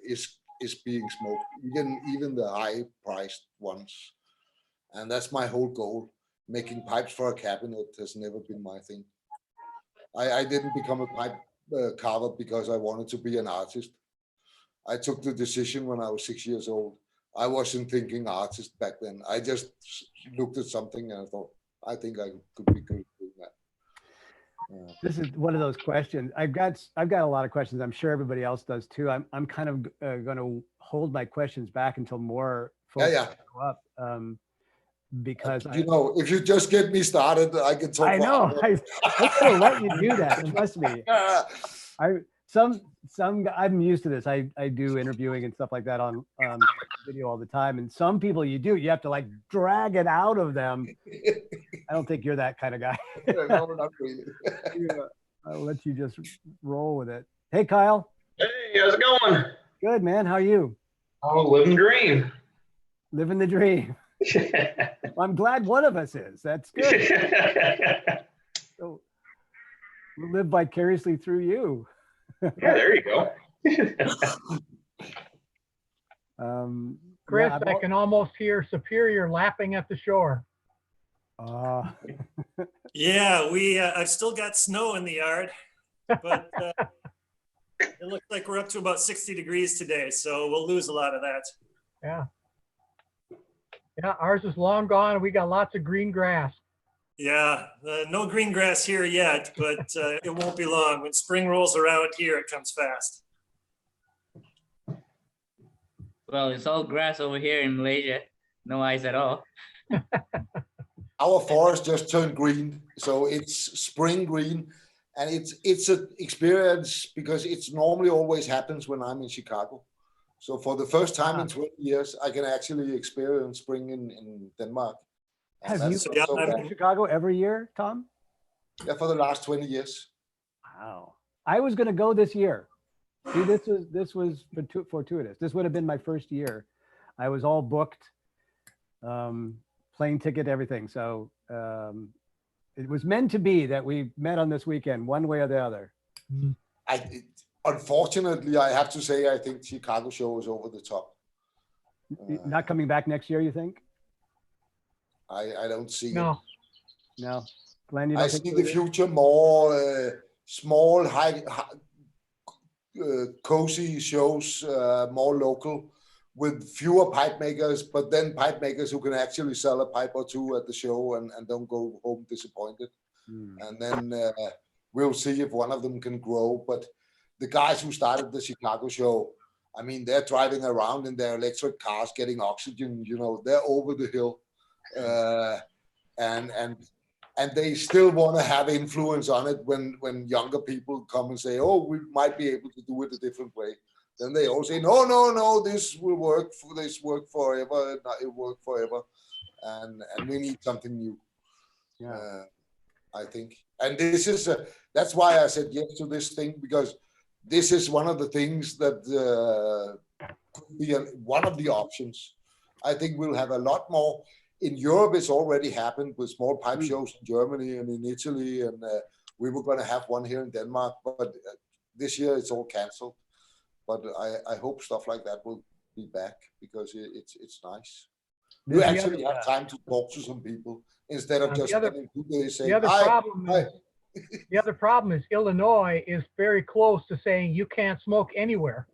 is being smoked, even the high priced ones. And that's my whole goal. Making pipes for a cabinet has never been my thing. I didn't become a pipe carver because I wanted to be an artist. I took the decision when I was 6 years old. I wasn't thinking artist back then. I just looked at something and I thought, I think I could be good doing that. This is one of those questions. I've got a lot of questions. I'm sure everybody else does too. I'm kind of going to hold my questions back until more folks go up. Because if you just get me started, I can talk. I know. I'm going to let you do that. Trust me. I'm used to this. I do interviewing and stuff like that on video all the time. And some people you have to like drag it out of them. I don't think you're that kind of guy. No, not really. I'll let you just roll with it. Hey, Kyle. Hey, how's it going? Good, man. How are you? Oh, living dream. Living the dream. I'm glad one of us is. That's good. So we'll live vicariously through you. Yeah, there you go. Chris, I can almost hear Superior lapping at the shore. Yeah, I've still got snow in the yard, but it looks like we're up to about 60 degrees today, so we'll lose a lot of that. Yeah. Yeah, ours is long gone, and we got lots of green grass. Yeah, no green grass here yet, but it won't be long. When spring rolls around here, it comes fast. Well, it's all grass over here in Malaysia. No ice at all. Our forest just turned green, so it's spring green, and it's an experience because it's normally always happens when I'm in Chicago. So for the first time in 20 years, I can actually experience spring in Denmark. Have you been to Chicago every year, Tom? Yeah, for the last 20 years. Wow. I was going to go this year. See, this was fortuitous. This would have been my first year. I was all booked, plane ticket, everything. So it was meant to be that we met on this weekend, one way or the other. Unfortunately, I have to say, I think Chicago show is over the top. Not coming back next year, you think? I don't see it. No. Glenn, you don't I think see the future more small, high cozy shows, more local, with fewer pipe makers, but then pipe makers who can actually sell a pipe or two at the show and don't go home disappointed. And then we'll see if one of them can grow. But the guys who started the Chicago show, I mean, they're driving around in their electric cars, getting oxygen, they're over the hill. And they still want to have influence on it when younger people come and say, oh, we might be able to do it a different way. Then they all say, no, this will work forever, it worked forever. And we need something new. Yeah. I think. And this is, that's why I said yes to this thing, because this is one of the things that could be one of the options. I think we'll have a lot more. In Europe, it's already happened with small pipe shows in Germany and in Italy, and we were going to have one here in Denmark, but this year it's all canceled. But I hope stuff like that will be back, because it's nice. You actually have time to talk to some people instead of just getting people saying, the other problem is Illinois is very close to saying you can't smoke anywhere.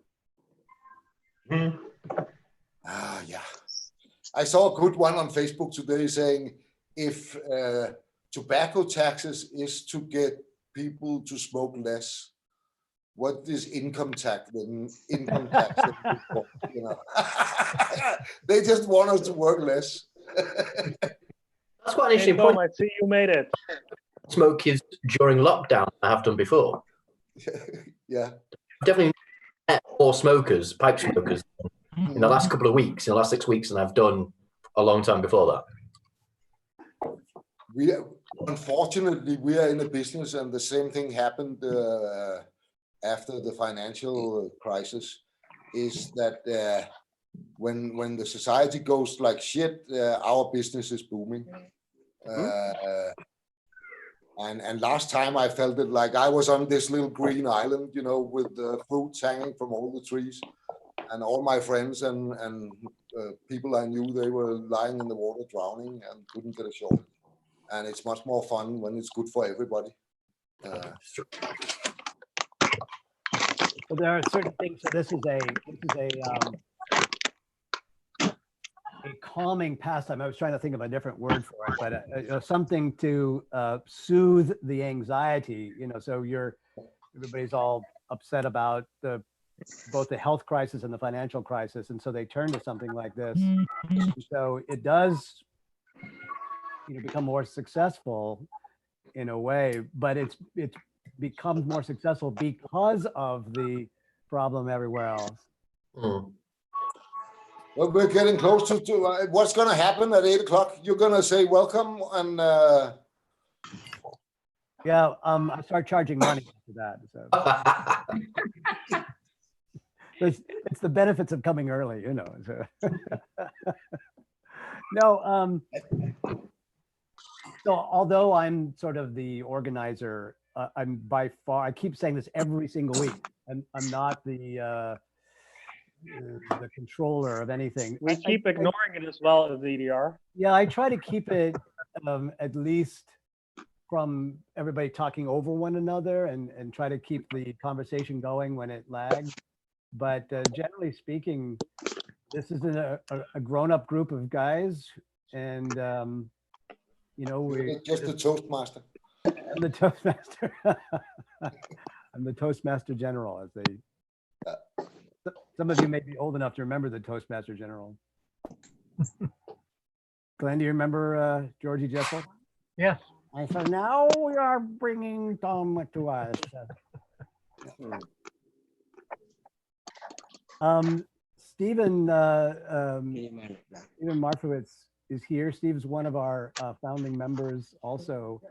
Yeah. I saw a good one on Facebook today saying if tobacco taxes is to get people to smoke less, what is income tax? Income tax. They just want us to work less. That's quite an interesting point. I see you made it. Smoke is during lockdown. I have done before. Yeah. Definitely met more smokers, pipe smokers, in the last couple of weeks, in the last 6 weeks, than I've done a long time before that. Unfortunately, we are in a business, and the same thing happened after the financial crisis, is that when the society goes like shit, our business is booming. And last time I felt it like I was on this little green island, with the fruits hanging from all the trees. and all my friends and people I knew, they were lying in the water drowning and couldn't get ashore. And it's much more fun when it's good for everybody. Well, there are certain things. So this is a calming pastime. I was trying to think of a different word for it, but something to soothe the anxiety. You know, so everybody's all upset about both the health crisis and the financial crisis, and so they turn to something like this. So it does, become more successful in a way, but it's becomes more successful because of the problem everywhere else. Well, we're getting close to what's going to happen at 8 o'clock. You're going to say welcome and yeah, I start charging money for that. So it's the benefits of coming early, So. No, so although I'm sort of the organizer, I'm by far, I keep saying this every single week, and I'm not the controller of anything. We keep ignoring it as well as EDR. Yeah, I try to keep it at least from everybody talking over one another and try to keep the conversation going when it lags. But generally speaking, this is a grown-up group of guys, and we're just the Toastmaster. I'm the Toastmaster. I'm the Toastmaster General, as they. Some of you may be old enough to remember the Toastmaster General. Glenn, do you remember Georgie Jessel? Yes. And so now we are bringing Tom to us. Stephen Marfowitz is here. Steve's one of our founding members also.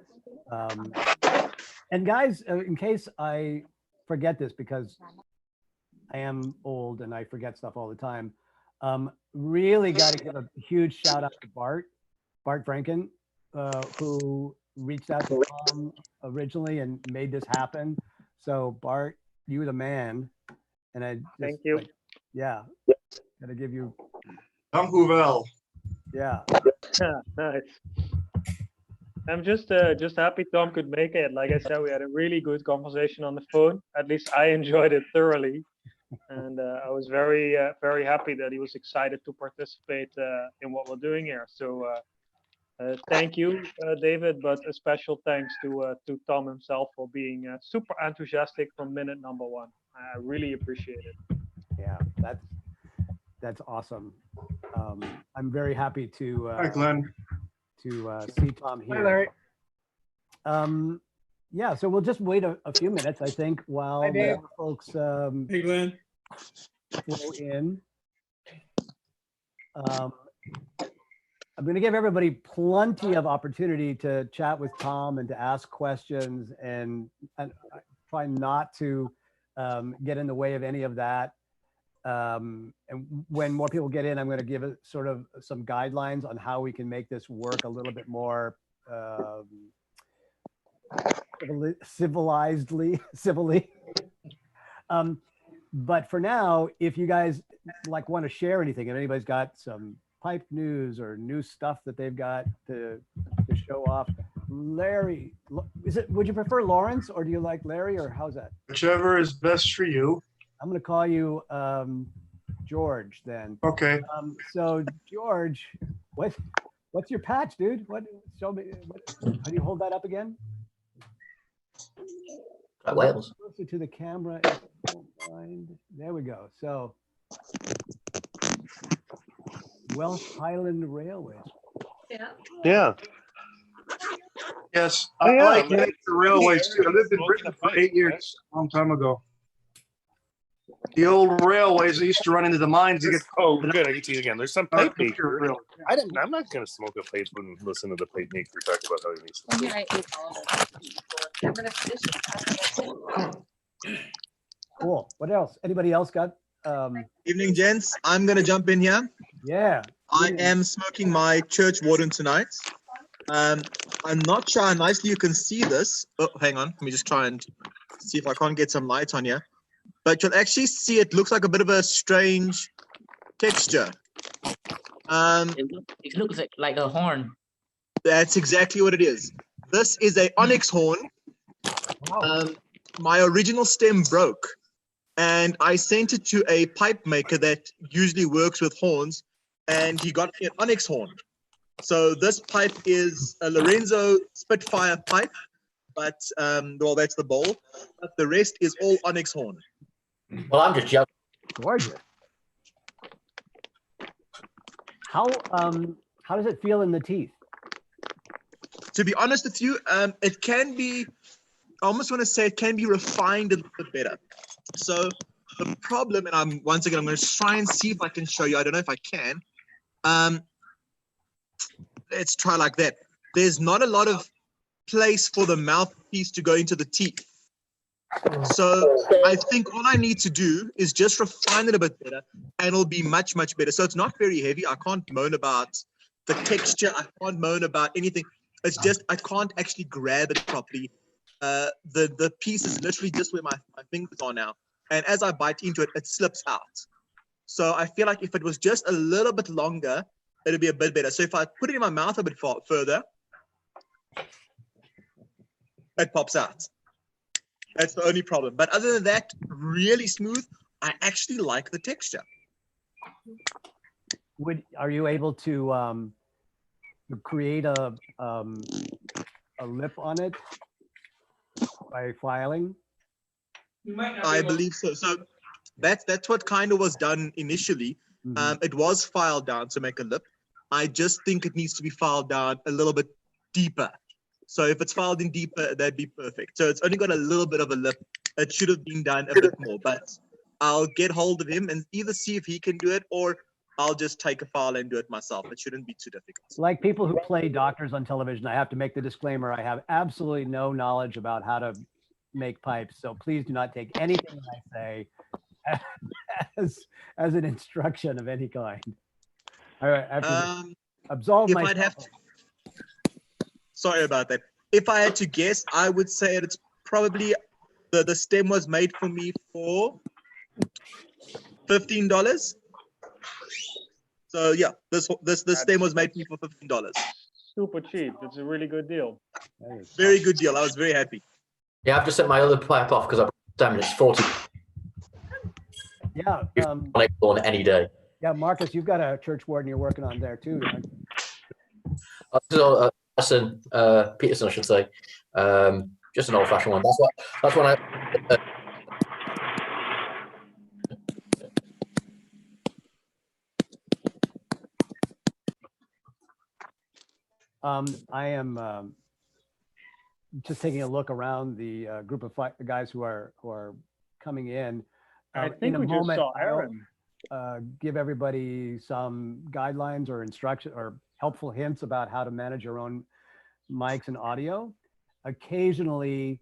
And guys, in case I forget this, because I am old and I forget stuff all the time, really got to give a huge shout out to Bart Franken, who reached out to Tom originally and made this happen. So Bart, you the man. And I just, thank you. Yeah, gotta give you. Dank u wel. Yeah. Nice. I'm just happy Tom could make it. Like I said, we had a really good conversation on the phone. At least I enjoyed it thoroughly, and I was very happy that he was excited to participate in what we're doing here. So thank you, David, but a special thanks to Tom himself for being super enthusiastic from minute number one. I really appreciate it. Yeah, that's awesome. I'm very happy to Hi, Glenn. To see Tom here. Hi, Larry. Yeah, so we'll just wait a few minutes, I think, while the folks hey, Glenn. flow in. I'm going to give everybody plenty of opportunity to chat with Tom and to ask questions, and try not to get in the way of any of that. And when more people get in, I'm going to give it sort of some guidelines on how we can make this work a little bit more civilly. But for now, if you guys want to share anything, if anybody's got some pipe news or new stuff that they've got to show off, Larry, would you prefer Lawrence, or do you like Larry, or how's that? Whichever is best for you. I'm going to call you George then. Okay. So George, what's your patch, dude? Show me. How do you hold that up again? Wales. Closer to the camera. If you don't mind. There we go. So Welsh Highland Railways. Yeah. Yeah. Yes, Oh, I yeah, like man. the railways too. I lived in Britain for 8 years, a long time ago. The old railways, they used to run into the mines to get. Oh, good. I get to you again. There's some pipe maker. Really. I'm not going to smoke a pipe and listen to the pipe maker talk about how he makes it. Here, I ate all of it. I'm gonna finish it. Cool. What else? Anybody else got? Evening, gents. I'm gonna jump in here. Yeah. I am smoking my church warden tonight. I'm not sure how nicely you can see this. Oh, hang on. Let me just try and see if I can't get some light on here. but you'll actually see it looks like a bit of a strange texture. It looks like a horn. That's exactly what it is. This is a onyx horn. My original stem broke, and I sent it to a pipe maker that usually works with horns, and he got me an onyx horn. So this pipe is a Lorenzo Spitfire pipe, but well, that's the bowl. But the rest is all onyx horn. Well, I'm just joking. Gorgeous. How does it feel in the teeth? To be honest with you, it can be, I almost want to say it can be refined a little bit better. So the problem, and I'm going to try and see if I can show you. I don't know if I can. Let's try like that. There's not a lot of place for the mouthpiece to go into the teeth. So I think all I need to do is just refine it a bit better, and it'll be much, much better. So it's not very heavy. I can't moan about the texture. I can't moan about anything. It's just I can't actually grab it properly. The piece is literally just where my fingers are now. And as I bite into it, it slips out. So I feel like if it was just a little bit longer, it'd be a bit better. So if I put it in my mouth a bit further, it pops out. That's the only problem. But other than that, really smooth. I actually like the texture. Are you able to create a lip on it by filing? I believe so. So that's what kind of was done initially. It was filed down to make a lip. I just think it needs to be filed down a little bit deeper. So if it's filed in deeper, that'd be perfect. So it's only got a little bit of a lip. It should have been done a bit more, but I'll get hold of him and either see if he can do it, or I'll just take a file and do it myself. It shouldn't be too difficult. Like people who play doctors on television, I have to make the disclaimer, I have absolutely no knowledge about how to make pipes. So please do not take anything I say as an instruction of any kind. All right, I have to absolve myself. I'd have to, sorry about that. If I had to guess, I would say it's probably the stem was made for me for $15. So yeah, this stem was made for me for $15. Super cheap. It's a really good deal. Very good deal. I was very happy. Yeah, I've just set my other pipe off because damn, it's 40. Yeah. On any day. Yeah, Marcus, you've got a church warden you're working on there too. Peterson, I should say. Just an old-fashioned one. That's when I. I am just taking a look around the group of guys who are coming in. I think we just saw Aaron. Give everybody some guidelines or instruction or helpful hints about how to manage your own mics and audio. Occasionally,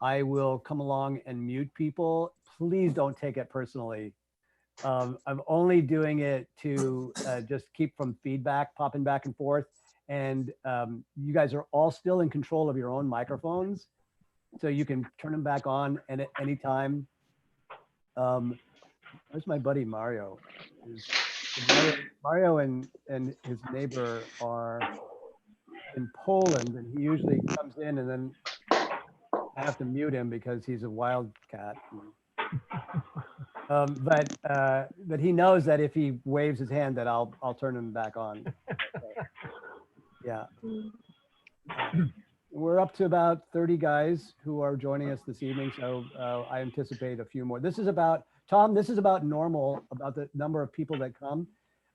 I will come along and mute people. Please don't take it personally. I'm only doing it to just keep from feedback popping back and forth. And you guys are all still in control of your own microphones, so you can turn them back on and at any time. Where's my buddy Mario? Mario and his neighbor are in Poland, and he usually comes in, and then I have to mute him because he's a wildcat. But he knows that if he waves his hand, that I'll turn him back on. So, yeah. We're up to about 30 guys who are joining us this evening, so I anticipate a few more. This is about, Tom, this is about normal, about the number of people that come.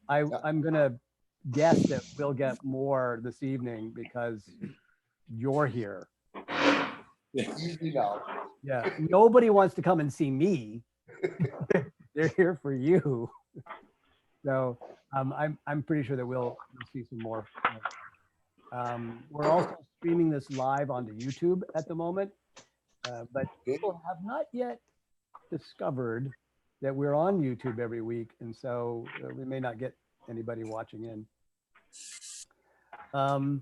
I'm gonna guess that we'll get more this evening because you're here. Easy now. Yeah, nobody wants to come and see me. They're here for you. So I'm pretty sure that we'll see some more. We're also streaming this live onto YouTube at the moment, but people have not yet discovered that we're on YouTube every week, and so we may not get anybody watching in. All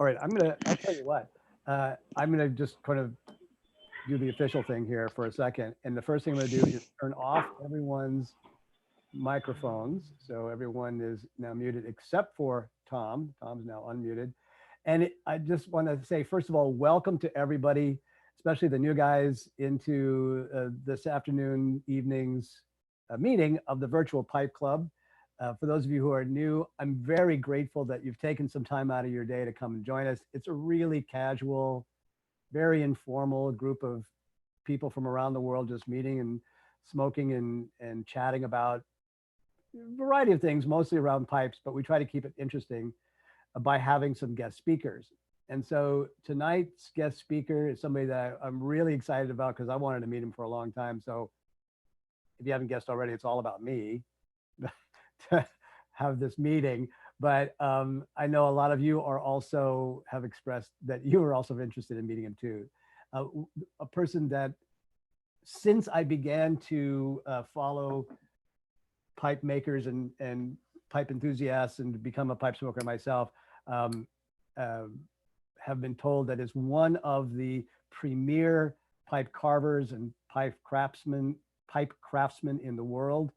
right, I'll tell you what, I'm gonna just kind of do the official thing here for a second. And the first thing I'm going to do is turn off everyone's microphones. So everyone is now muted except for Tom. Tom's now unmuted. And I just want to say, first of all, welcome to everybody, especially the new guys, into this afternoon, evening's meeting of the Virtual Pipe Club. For those of you who are new, I'm very grateful that you've taken some time out of your day to come and join us. It's a really casual, very informal group of people from around the world just meeting and smoking and chatting about a variety of things, mostly around pipes, but we try to keep it interesting by having some guest speakers. And so tonight's guest speaker is somebody that I'm really excited about because I wanted to meet him for a long time. So if you haven't guessed already, it's all about me to have this meeting. But I know a lot of you are also have expressed that you are also interested in meeting him too. A person that since I began to follow pipe makers and pipe enthusiasts and to become a pipe smoker myself, have been told that is one of the premier pipe carvers and pipe craftsmen in the world.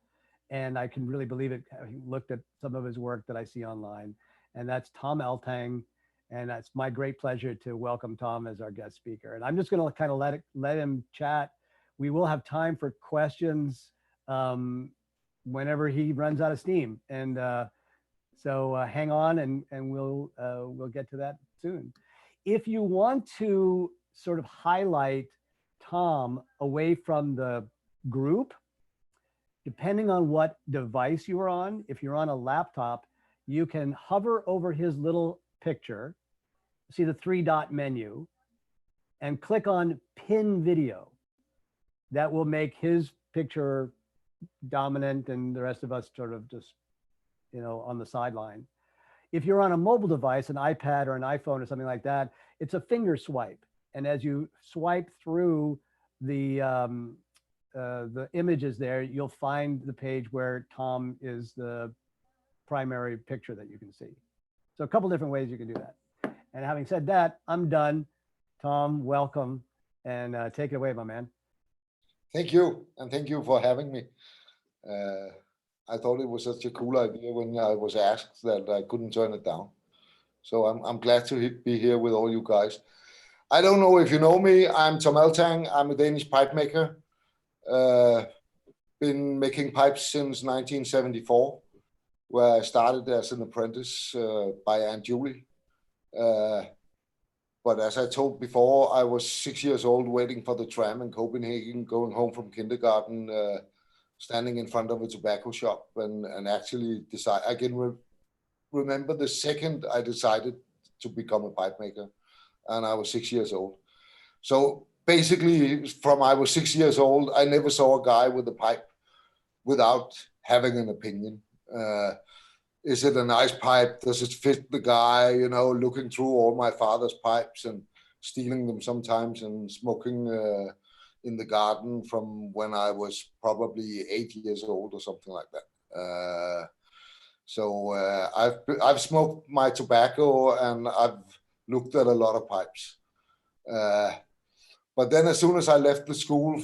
And I can really believe it, having looked at some of his work that I see online. And that's Tom Eltang. And it's my great pleasure to welcome Tom as our guest speaker. And I'm just going to kind of let him chat. We will have time for questions whenever he runs out of steam. And so hang on and we'll get to that soon. If you want to sort of highlight Tom away from the group, depending on what device you are on, if you're on a laptop, you can hover over his little picture, see the 3-dot menu, and click on pin video. That will make his picture dominant and the rest of us sort of just, you know, on the sideline. If you're on a mobile device, an iPad or an iPhone or something like that, it's a finger swipe. And as you swipe through the images there, you'll find the page where Tom is the primary picture that you can see. So a couple different ways you can do that. And having said that, I'm done. Tom, welcome, and take it away, my man. Thank you, and thank you for having me. I thought it was such a cool idea when I was asked that I couldn't turn it down. So I'm glad to be here with all you guys. I don't know if you know me. I'm Tom Eltang. I'm a Danish pipe maker. Been making pipes since 1974, where I started as an apprentice by Aunt Julie. But as I told before, I was 6 years old waiting for the tram in Copenhagen, going home from kindergarten, standing in front of a tobacco shop and actually decide. I can remember the second I decided to become a pipe maker, and I was 6 years old. So basically, from I was 6 years old, I never saw a guy with a pipe without having an opinion. Is it a nice pipe? Does it fit the guy? You know, looking through all my father's pipes and stealing them sometimes and smoking in the garden from when I was probably 8 years old or something like that. So I've smoked my tobacco and I've looked at a lot of pipes. But then as soon as I left the school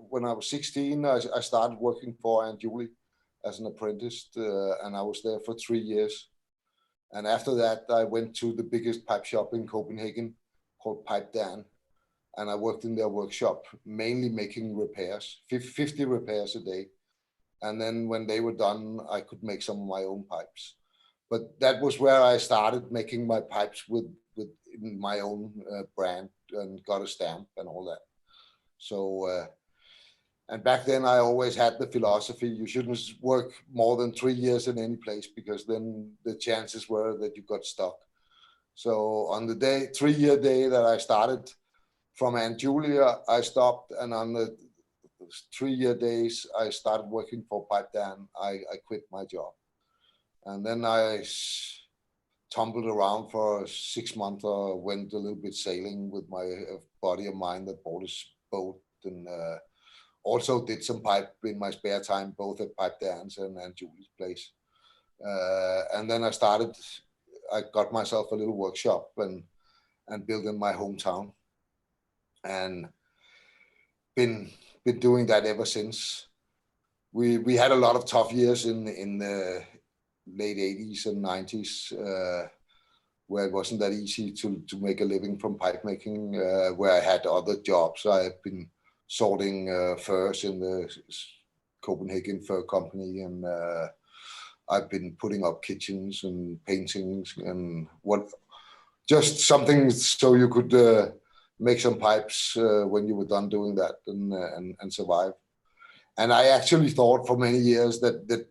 when I was 16, I started working for Aunt Julie as an apprentice, and I was there for 3 years. And after that, I went to the biggest pipe shop in Copenhagen called Pipe Dan, and I worked in their workshop, mainly making repairs, 50 repairs a day. And then when they were done, I could make some of my own pipes. But that was where I started making my pipes with my own brand and got a stamp and all that. So, and back then I always had the philosophy, you shouldn't work more than 3 years in any place because then the chances were that you got stuck. So on the 3-year day that I started from Aunt Julia, I stopped, and on the 3-year days I started working for Pipe Dan. I quit my job. And then I tumbled around for 6 months, went a little bit sailing with my buddy of mine that bought a boat, and also did some pipe in my spare time, both at Pipe Dan's and Aunt Julie's place. And then I got myself a little workshop and built in my hometown and been doing that ever since. We had a lot of tough years in the late 80s and 90s, where it wasn't that easy to make a living from pipe making, where I had other jobs. I've been sorting furs in the Copenhagen Fur Company, and I've been putting up kitchens and paintings and just something so you could make some pipes when you were done doing that and survive. And I actually thought for many years that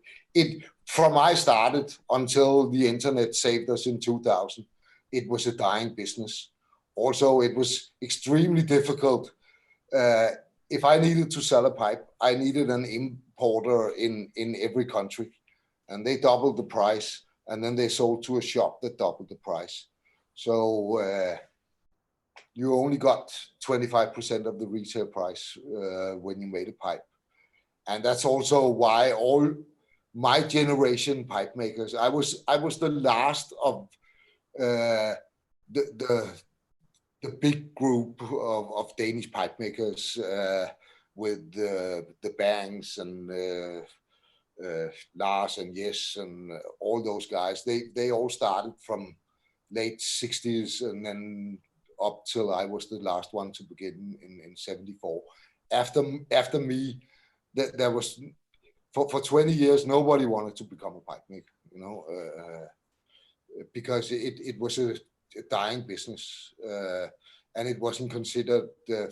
from I started until the internet saved us in 2000, it was a dying business. Also, it was extremely difficult. If I needed to sell a pipe, I needed an importer in every country, and they doubled the price, and then they sold to a shop that doubled the price. So you only got 25% of the retail price when you made a pipe. And that's also why all my generation pipe makers, I was the last of the big group of Danish pipe makers with the Bangs and Lars and Jes and all those guys. They all started from late 60s and then up till I was the last one to begin in 74. After me, there was for 20 years nobody wanted to become a pipe maker, because it was a dying business, and it wasn't considered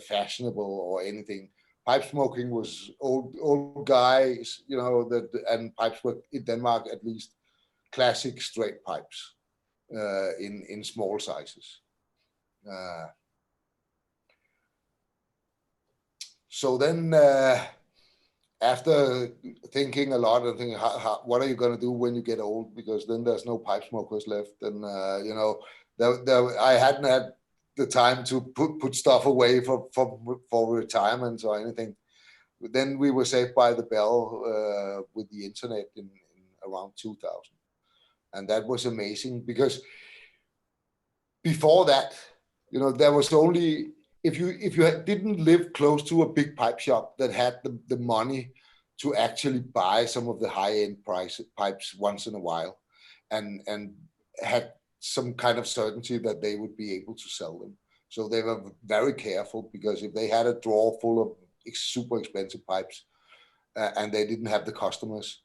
fashionable or anything. Pipe smoking was old guys, and pipes were in Denmark at least classic straight pipes in small sizes. So then. After thinking a lot and thinking, what are you going to do when you get old? Because then there's no pipe smokers left. And, I hadn't had the time to put stuff away for retirement or anything. But then we were saved by the bell with the internet in around 2000. And that was amazing because before that, there was only... If you didn't live close to a big pipe shop that had the money to actually buy some of the high-end pipes once in a while, and had some kind of certainty that they would be able to sell them, so they were very careful, because if they had a drawer full of super expensive pipes and they didn't have the customers,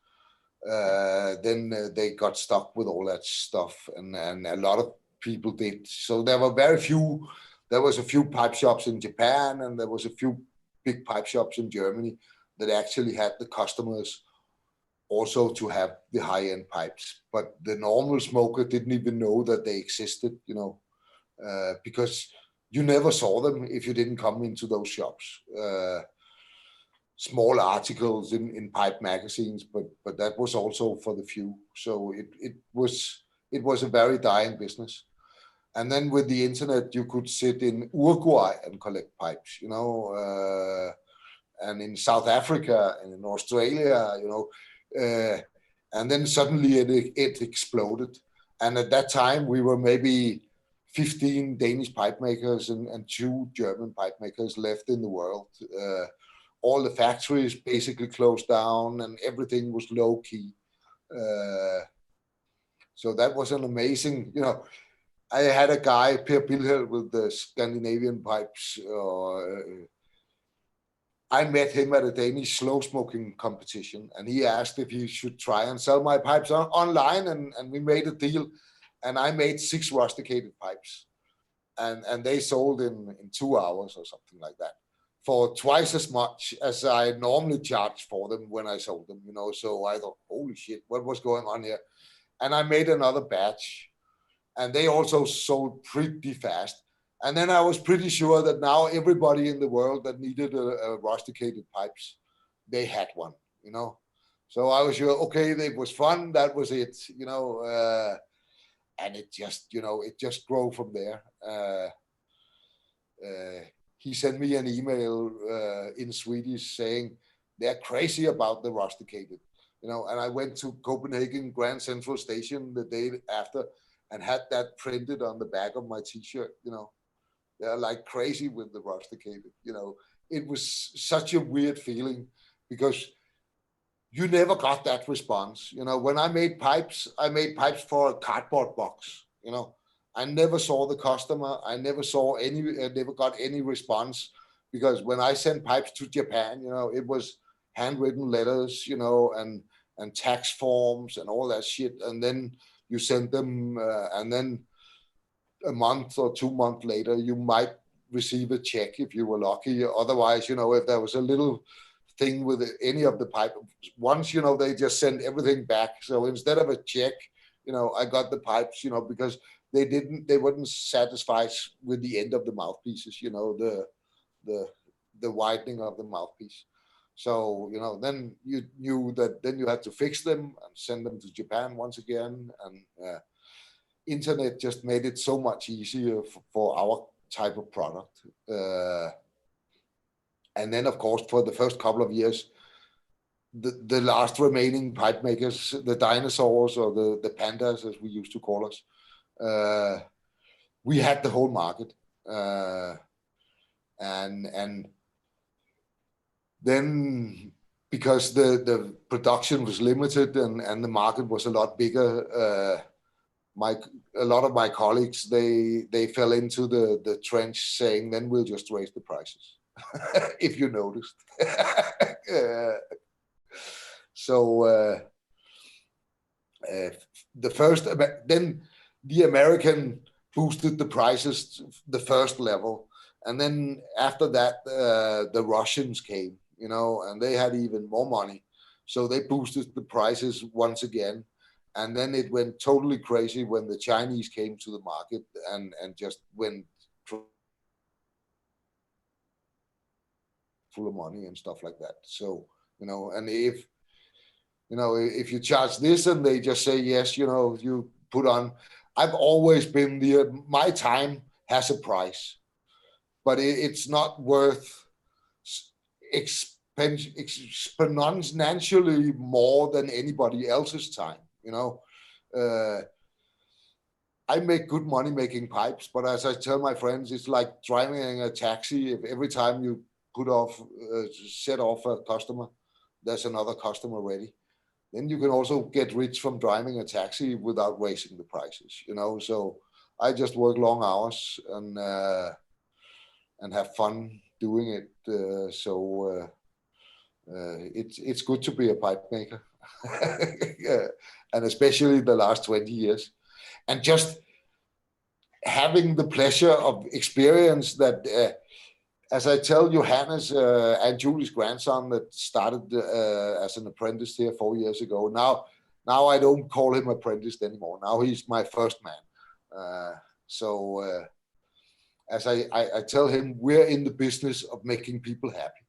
then they got stuck with all that stuff, and a lot of people did. So there were very few. There was a few pipe shops in Japan, and there was a few big pipe shops in Germany that actually had the customers also to have the high-end pipes. But the normal smoker didn't even know that they existed, because you never saw them if you didn't come into those shops. Small articles in pipe magazines, but that was also for the few. So it was a very dying business. And then with the internet, you could sit in Uruguay and collect pipes, and in South Africa and in Australia, and then suddenly it exploded. And at that time, we were maybe 15 Danish pipe makers and 2 German pipe makers left in the world. All the factories basically closed down, and everything was low key. So that was an amazing, I had a guy, Per Bilhel, with the Scandinavian pipes. I met him at a Danish slow smoking competition, and he asked if he should try and sell my pipes online, and we made a deal. And I made 6 rusticated pipes, and they sold in 2 hours or something like that, for twice as much as I normally charged for them when I sold them. So I thought, holy shit, what was going on here? And I made another batch. And they also sold pretty fast. And then I was pretty sure that now everybody in the world that needed a rusticated pipes, they had one, So I was sure, okay, it was fun. That was it, and it just grew from there. He sent me an email in Swedish saying they're crazy about the rusticated, and I went to Copenhagen Grand Central Station the day after and had that printed on the back of my t-shirt, They're like crazy with the rusticated. You know, it was such a weird feeling because you never got that response. You know, when I made pipes for a cardboard box. You know, I never saw the customer. I never got any response, because when I sent pipes to Japan, you know, it was handwritten letters, you know, and tax forms and all that shit. And then you send them, and then a month or 2 months later, you might receive a check if you were lucky. Otherwise, you know, if there was a little thing with any of the pipe, once, you know, they just send everything back. So instead of a check, you know, I got the pipes, you know, because they weren't satisfied with the end of the mouthpieces, you know, the widening of the mouthpiece. So, you know, then you knew that then you had to fix them and send them to Japan once again. And internet just made it so much easier for our type of product. And then, of course, for the first couple of years, the last remaining pipe makers, the dinosaurs or the pandas, as we used to call us, we had the whole market. And then, because the production was limited and the market was a lot bigger, a lot of my colleagues, they fell into the trench saying, then we'll just raise the prices. If you noticed. So then the American boosted the prices to the first level, and then after that the Russians came, you know, and they had even more money, so they boosted the prices once again. And then it went totally crazy when the Chinese came to the market and just went full of money and stuff like that. So, you know, and if you charge this and they just say yes, you know, you put on. I've always been my time has a price, but it's not worth exponentially more than anybody else's time. You know, I make good money making pipes, but as I tell my friends, it's like driving a taxi. If every time you set off a customer, there's another customer ready. Then you can also get rich from driving a taxi without raising the prices, you know. So I just work long hours and have fun doing it. It's good to be a pipe maker. Yeah. And especially the last 20 years. And just having the pleasure of experience that, as I tell Johannes and Julie's grandson that started as an apprentice here 4 years ago. Now I don't call him apprentice anymore. Now he's my first man. As I tell him, we're in the business of making people happy.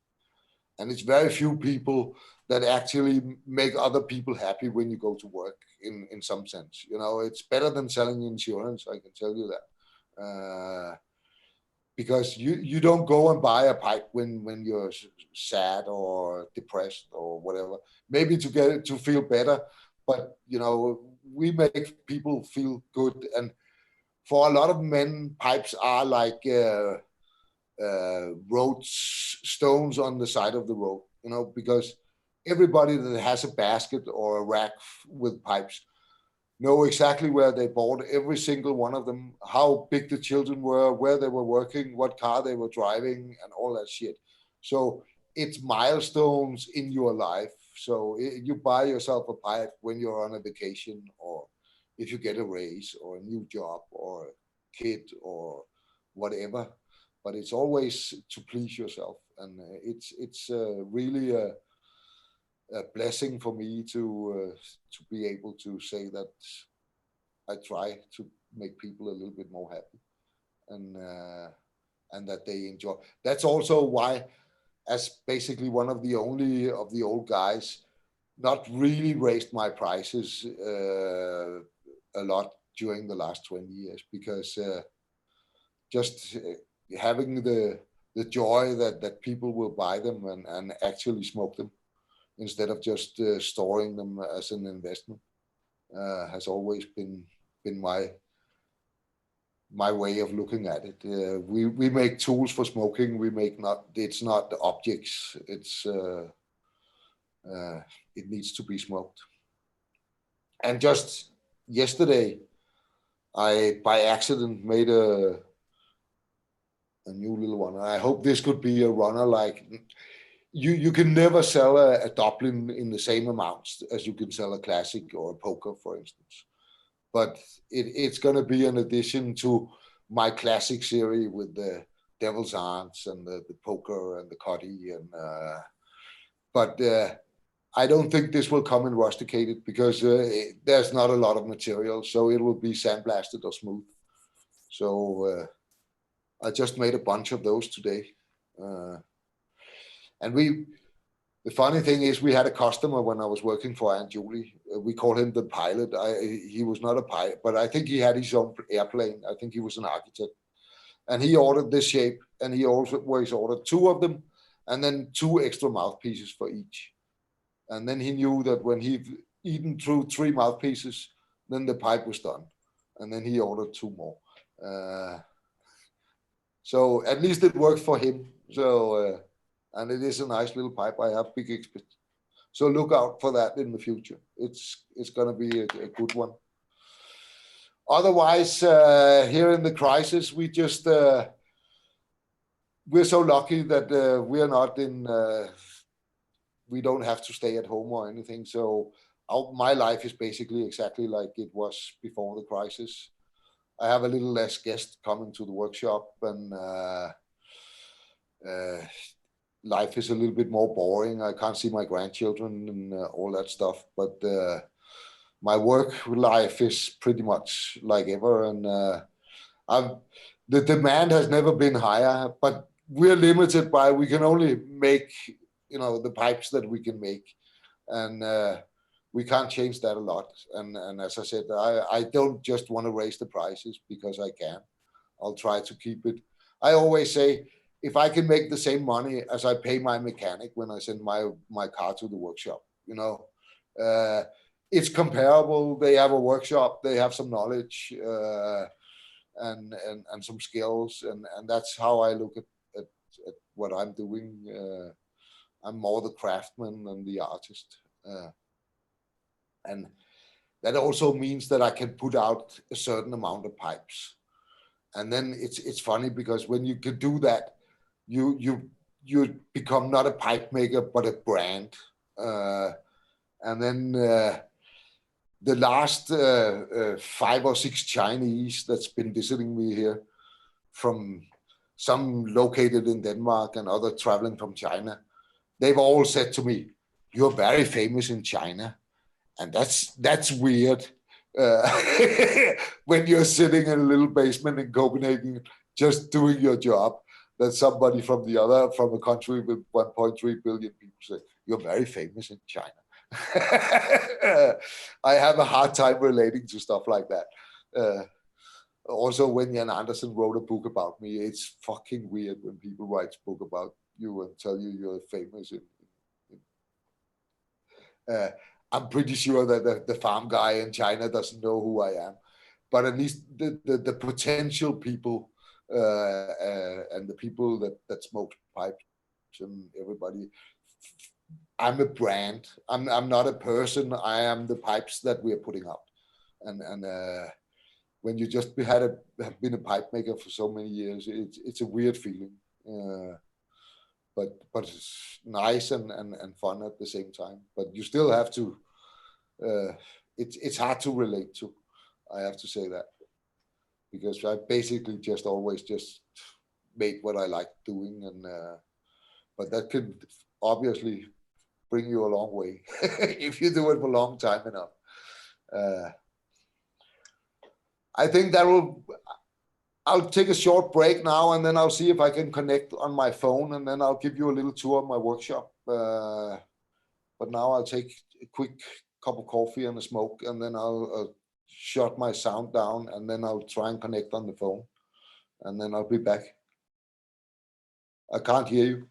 And it's very few people that actually make other people happy when you go to work in some sense. You know, it's better than selling insurance, I can tell you that. Because you don't go and buy a pipe when you're sad or depressed or whatever. Maybe to feel better, but you know, we make people feel good. And for a lot of men, pipes are like stones on the side of the road. You know, because everybody that has a basket or a rack with pipes know exactly where they bought every single one of them, how big the children were, where they were working, what car they were driving, and all that shit. So it's milestones in your life. So you buy yourself a pipe when you're on a vacation, or if you get a raise or a new job or a kid or whatever. But it's always to please yourself. And it's really a blessing for me to be able to say that I try to make people a little bit more happy, and that they enjoy. That's also why, as basically one of the only of the old guys, not really raised my prices a lot during the last 20 years, because just having the joy that people will buy them and actually smoke them, instead of just storing them as an investment, has always been my way of looking at it. We make tools for smoking. We make not. It's not the objects. It's it needs to be smoked. And just yesterday, I by accident made a new little one. I hope this could be a runner. Like you can never sell a Dublin in the same amounts as you can sell a classic or a poker, for instance. But it's going to be an addition to my classic series with the Devil's Aunts and the poker and the Cuddy. And but I don't think this will come in rusticated because there's not a lot of material, so it will be sandblasted or smooth. So I just made a bunch of those today. And the funny thing is, we had a customer when I was working for Aunt Julie. We call him the pilot. He was not a pilot, but I think he had his own airplane. I think he was an architect. And he ordered this shape, and he always ordered 2 of them, and then 2 extra mouthpieces for each. And then he knew that when he'd eaten through 3 mouthpieces, then the pipe was done. And then he ordered 2 more. So at least it worked for him. So, and it is a nice little pipe. I have big expectations. So look out for that in the future. It's going to be a good one. Otherwise, here in the crisis, we just, we're so lucky that we're not in, we don't have to stay at home or anything. So my life is basically exactly like it was before the crisis. I have a little less guests coming to the workshop, and life is a little bit more boring. I can't see my grandchildren and all that stuff, but my work life is pretty much like ever. And the demand has never been higher, but we're limited by, we can only make, the pipes that we can make. And we can't change that a lot. And as I said, I don't just want to raise the prices because I can. I'll try to keep it. I always say, if I can make the same money as I pay my mechanic when I send my car to the workshop, it's comparable. They have a workshop, they have some knowledge and some skills, and that's how I look at what I'm doing. I'm more the craftsman than the artist. And that also means that I can put out a certain amount of pipes. And then it's funny because when you can do that, you become not a pipe maker, but a brand. And then the last 5 or 6 Chinese that's been visiting me here, from some located in Denmark and other traveling from China, they've all said to me, "You're very famous in China." And that's weird. When you're sitting in a little basement in Copenhagen, just doing your job, that somebody from a country with 1.3 billion people say, "You're very famous in China." I have a hard time relating to stuff like that. Also, when Jan Andersen wrote a book about me, it's fucking weird when people write a book about you and tell you you're famous I'm pretty sure that the farm guy in China doesn't know who I am, but at least the potential people and the people that smoke pipes and everybody, I'm a brand. I'm not a person. I am the pipes that we are putting out. And when you just have been a pipe maker for so many years, it's a weird feeling. But it's nice and fun at the same time. But you still have to. It's hard to relate to. I have to say that, because I basically just always just made what I like doing, and but that could obviously bring you a long way if you do it for a long time enough. I think I'll take a short break now, and then I'll see if I can connect on my phone, and then I'll give you a little tour of my workshop. But now I'll take a quick cup of coffee and a smoke, and then I'll shut my sound down, and then I'll try and connect on the phone, and then I'll be back. I can't hear you.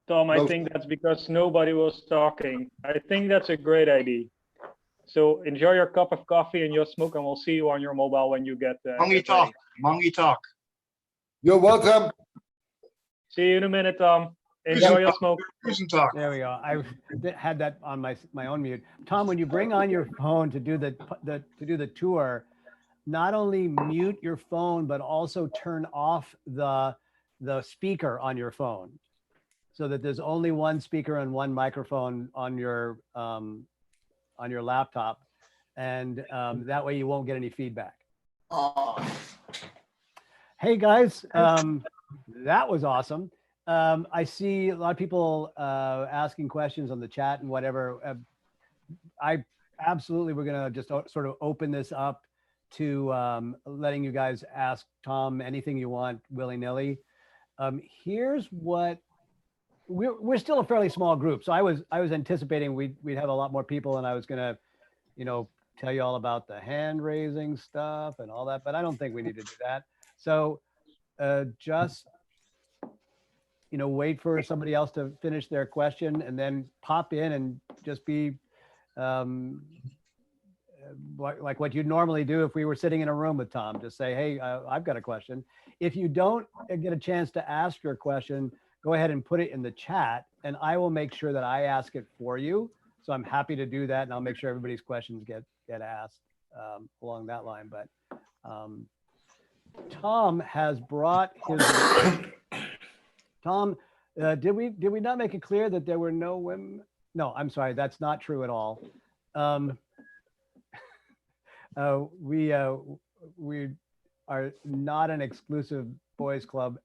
Tom, I think that's because nobody was talking. I think that's a great idea. So enjoy your cup of coffee and your smoke, and we'll see you on your mobile when you get. Mongi talk. Mongi talk. You're welcome. See you in a minute, Tom. Enjoy your smoke. Cruising talk. There we go. I had that on my own mute. Tom, when you bring on your phone to do the tour, not only mute your phone but also turn off the speaker on your phone, so that there's only one speaker and one microphone on your laptop, and that way you won't get any feedback. Hey guys, that was awesome. I see a lot of people asking questions on the chat and whatever. I absolutely, we're gonna just sort of open this up to letting you guys ask Tom anything you want willy-nilly. Here's what we're still a fairly small group, so I was anticipating we'd have a lot more people, and I was gonna, tell you all about the hand raising stuff and all that, but I don't think we need to do that. So just wait for somebody else to finish their question and then pop in and just be like what you'd normally do if we were sitting in a room with Tom. Just say, hey, I've got a question. If you don't get a chance to ask your question, go ahead and put it in the chat, and I will make sure that I ask it for you. So I'm happy to do that, and I'll make sure everybody's questions get asked along that line. But Tom has brought his. Tom, did we not make it clear that there were no women? No, I'm sorry, that's not true at all. We are not an exclusive boys club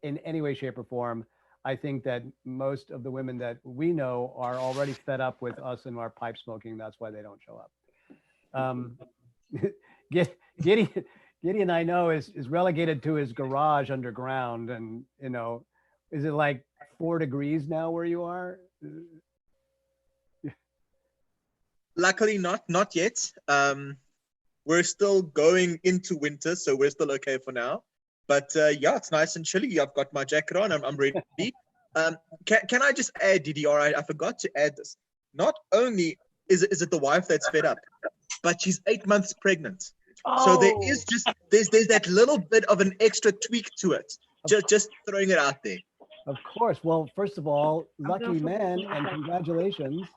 in any way, shape, or form. I think that most of the women that we know are already fed up with us and our pipe smoking. That's why they don't show up. Gideon, I know, is relegated to his garage underground, and is it like 4 degrees now where you are? Luckily not yet. We're still going into winter, so we're still okay for now. But yeah, it's nice and chilly. I've got my jacket on. I'm ready. Can I just add, DDR? I forgot to add this. Not only is it the wife that's fed up, but she's 8 months pregnant. So there is there's that little bit of an extra tweak to it. Just throwing it out there. Of course. Well, first of all, lucky man, and congratulations.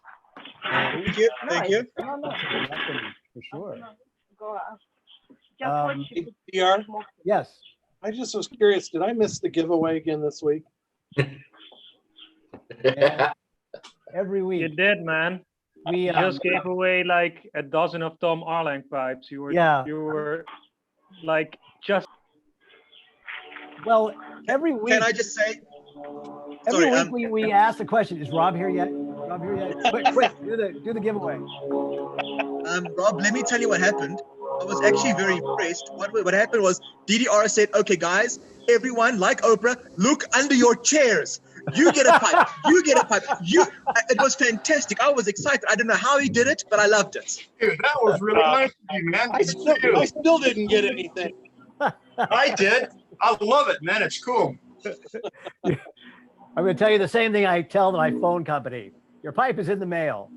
Thank you. Thank you. For sure. DR? Yes. I just was curious, did I miss the giveaway again this week? Yeah. Every week. You did, man. We just gave away like a dozen of Tom Eltang pipes. You were like just. Well, every week. Can I just say? Every week we ask the question: is Rob here yet? Rob here yet? Quick, do the giveaway. Rob, let me tell you what happened. I was actually very impressed. What happened was DDR said, "Okay, guys, everyone, like Oprah, look under your chairs. You get a pipe. You get a pipe. It was fantastic. I was excited. I don't know how he did it, but I loved it. Dude, that was really nice of you, man. I still didn't get anything. I did. I love it, man. It's cool. I'm going to tell you the same thing I tell my phone company. Your pipe is in the mail.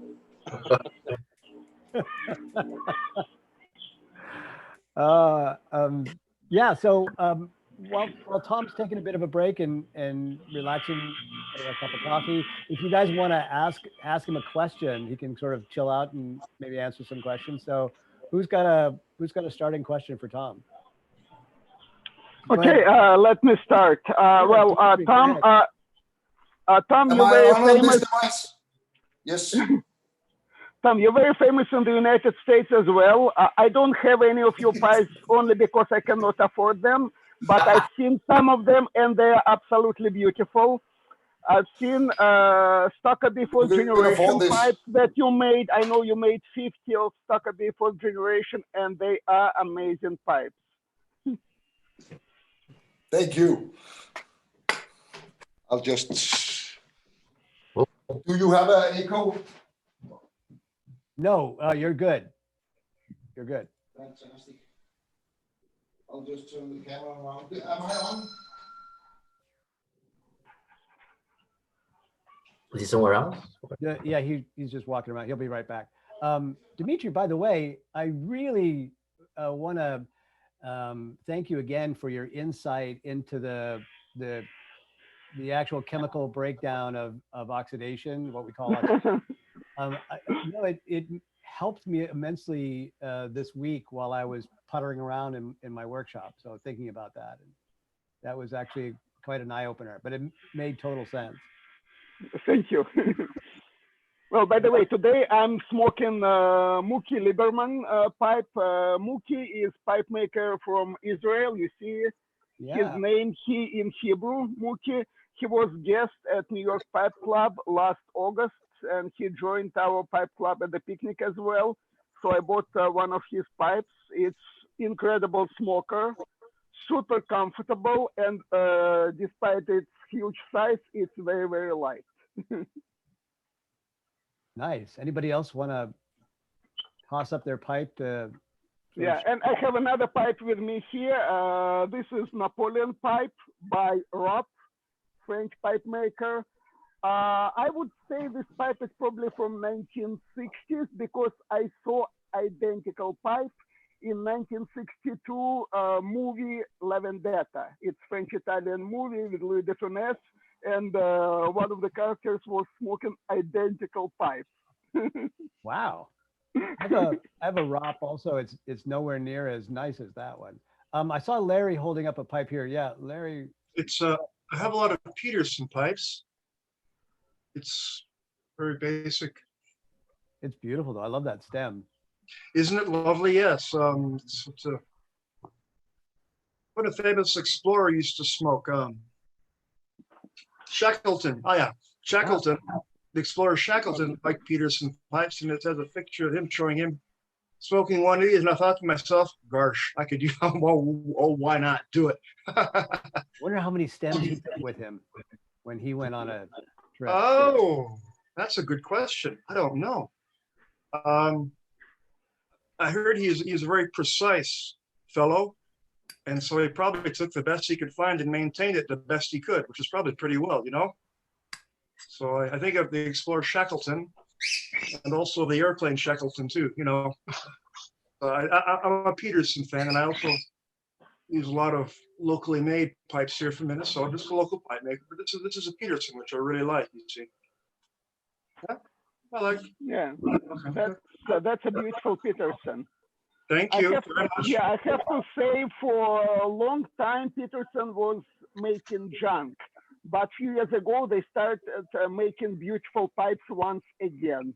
Yeah, so while Tom's taking a bit of a break and relaxing, a cup of coffee, if you guys want to ask him a question, he can sort of chill out and maybe answer some questions. So who's got a starting question for Tom? Okay, let me start. Well, Tom, Tom, you're very famous. Yes. Tom, you're very famous in the United States as well. I don't have any of your pipes only because I cannot afford them, but I've seen some of them and they are absolutely beautiful. I've seen Stuckabee fourth generation pipes that you made. I know you made 50 of Stuckabee fourth generation, and they are amazing pipes. Thank you. I'll just. Do you have an echo? No, you're good. You're good. Fantastic. I'll just turn the camera around. Am I on? Is he somewhere else? Yeah, he's just walking around. He'll be right back. Dimitri, by the way, I really want to thank you again for your insight into the actual chemical breakdown of oxidation, what we call oxidation. It helped me immensely this week while I was puttering around in my workshop. So thinking about that, and that was actually quite an eye opener, but it made total sense. Thank you. Well, by the way, today I'm smoking Muki Lieberman pipe. Muki is pipe maker from Israel. You see his name, he in Hebrew, Muki. He was guest at New York Pipe Club last August, and he joined our pipe club at the picnic as well. So I bought one of his pipes. It's incredible smoker, super comfortable, and despite its huge size, it's very, very light. Nice. Anybody else want to toss up their pipe to? Yeah, and I have another pipe with me here. This is Napoleon pipe by Rob, French pipe maker. I would say this pipe is probably from 1960s because I saw identical pipe in 1962 movie La Vendetta. It's French-Italian movie with Louis de Funès, and one of the characters was smoking identical pipe. Wow. I have a ROP also. It's nowhere near as nice as that one. I saw Larry holding up a pipe here. Yeah, Larry. It's I have a lot of Peterson pipes. It's very basic. It's beautiful though. I love that stem. Isn't it lovely? Yes. It's what a famous explorer used to smoke. Shackleton. Oh yeah, Shackleton. The explorer Shackleton liked Peterson pipes, and it has a picture of him showing him smoking one of these. And I thought to myself, gosh, I could do. Oh, why not do it? Wonder how many stems he took with him when he went on a trip. Oh, that's a good question. I don't know. I heard he's a very precise fellow, and so he probably took the best he could find and maintained it the best he could, which is probably pretty well, you know. So I think of the explorer Shackleton, and also the airplane Shackleton too. You know, I'm a Peterson fan, and I also use a lot of locally made pipes here from Minnesota. Just a local pipe maker, but this is a Peterson, which I really like. You see, yeah, I like. Yeah, that's a beautiful Peterson. Thank you very much. Yeah, I have to say, for a long time, Peterson was making junk. But a few years ago, they started making beautiful pipes once again.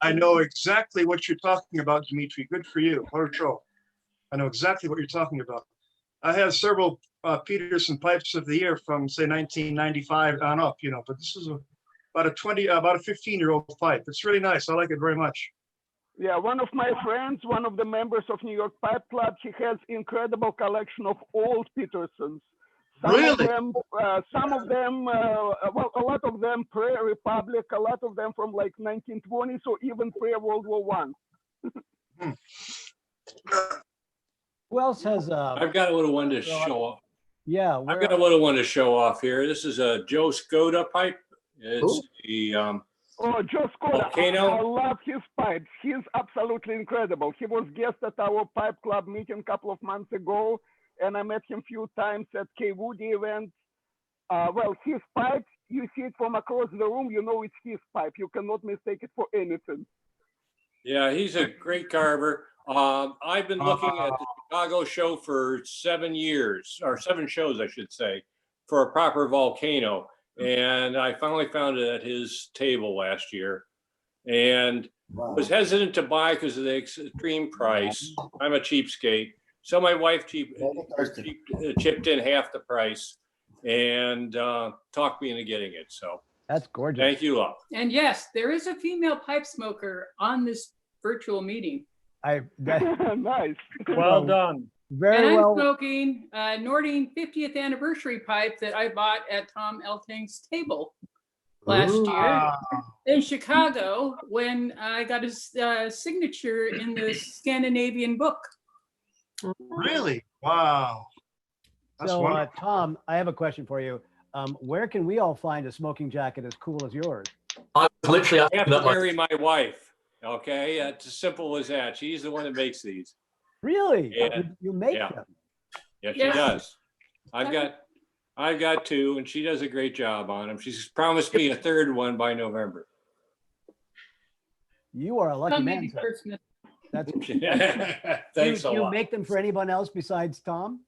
I know exactly what you're talking about, Dimitri. Good for you. What a show. I know exactly what you're talking about. I have several Peterson pipes of the year from, say, 1995 on up, you know, but this is about a 15-year-old pipe. It's really nice. I like it very much. Yeah, one of my friends, one of the members of New York Pipe Club, he has incredible collection of old Petersons. Some of them, well, a lot of them pre-Republic, a lot of them from like 1920s, or even pre-World War I. Who else has? I've got a little one to show off. Yeah, I've got a little one to show off here. This is a Joe Skoda pipe. It's the Oh, Joe Skoda, Volcano. I love his pipes. He's absolutely incredible. He was guest at our Pipe Club meeting a couple of months ago, and I met him a few times at K Woody event. Well, his pipe, you see it from across the room, you know it's his pipe. You cannot mistake it for anything. Yeah, he's a great carver. I've been looking at the Chicago show for 7 years, or 7 shows, I should say, for a proper volcano. And I finally found it at his table last year, and was hesitant to buy because of the extreme price. I'm a cheapskate. So my wife chipped in half the price and talked me into getting it. So that's gorgeous. Thank you, love. And yes, there is a female pipe smoker on this virtual meeting. Nice. Well done. Very and I'm well. smoking Nordine 50th anniversary pipe that I bought at Tom Eltang's table last year in Chicago when I got his signature in the Scandinavian book. Really? Wow. That's So, wonderful. Tom, I have a question for you. Where can we all find a smoking jacket as cool as yours? I was literally I have asking to that. marry my wife. Okay, it's as simple as that. She's the one that makes these. Really? And, You make yeah. them? Yeah, she Yeah. does. I've got two, and she does a great job on them. She's promised me a third one by November. You are a lucky Come man, maybe sir. Christmas. That's Thanks a you lot. make them for anyone else besides Tom?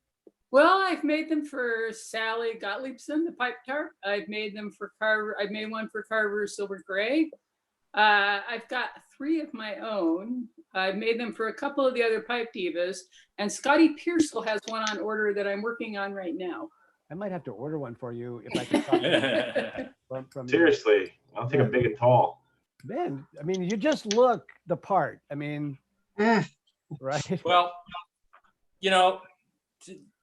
Well, I've made them for Sally Gottliebson, the pipe tarp. I've made them for Carver. I've made one for Carver Silver Gray. I've got 3 of my own. I've made them for a couple of the other pipe divas, and Scotty Pearsall has one on order that I'm working on right now. I might have to order one for you if I can find it from you. Seriously, I'll take a big and tall. Man, I mean, you just look the part. I mean, right? Well, you know,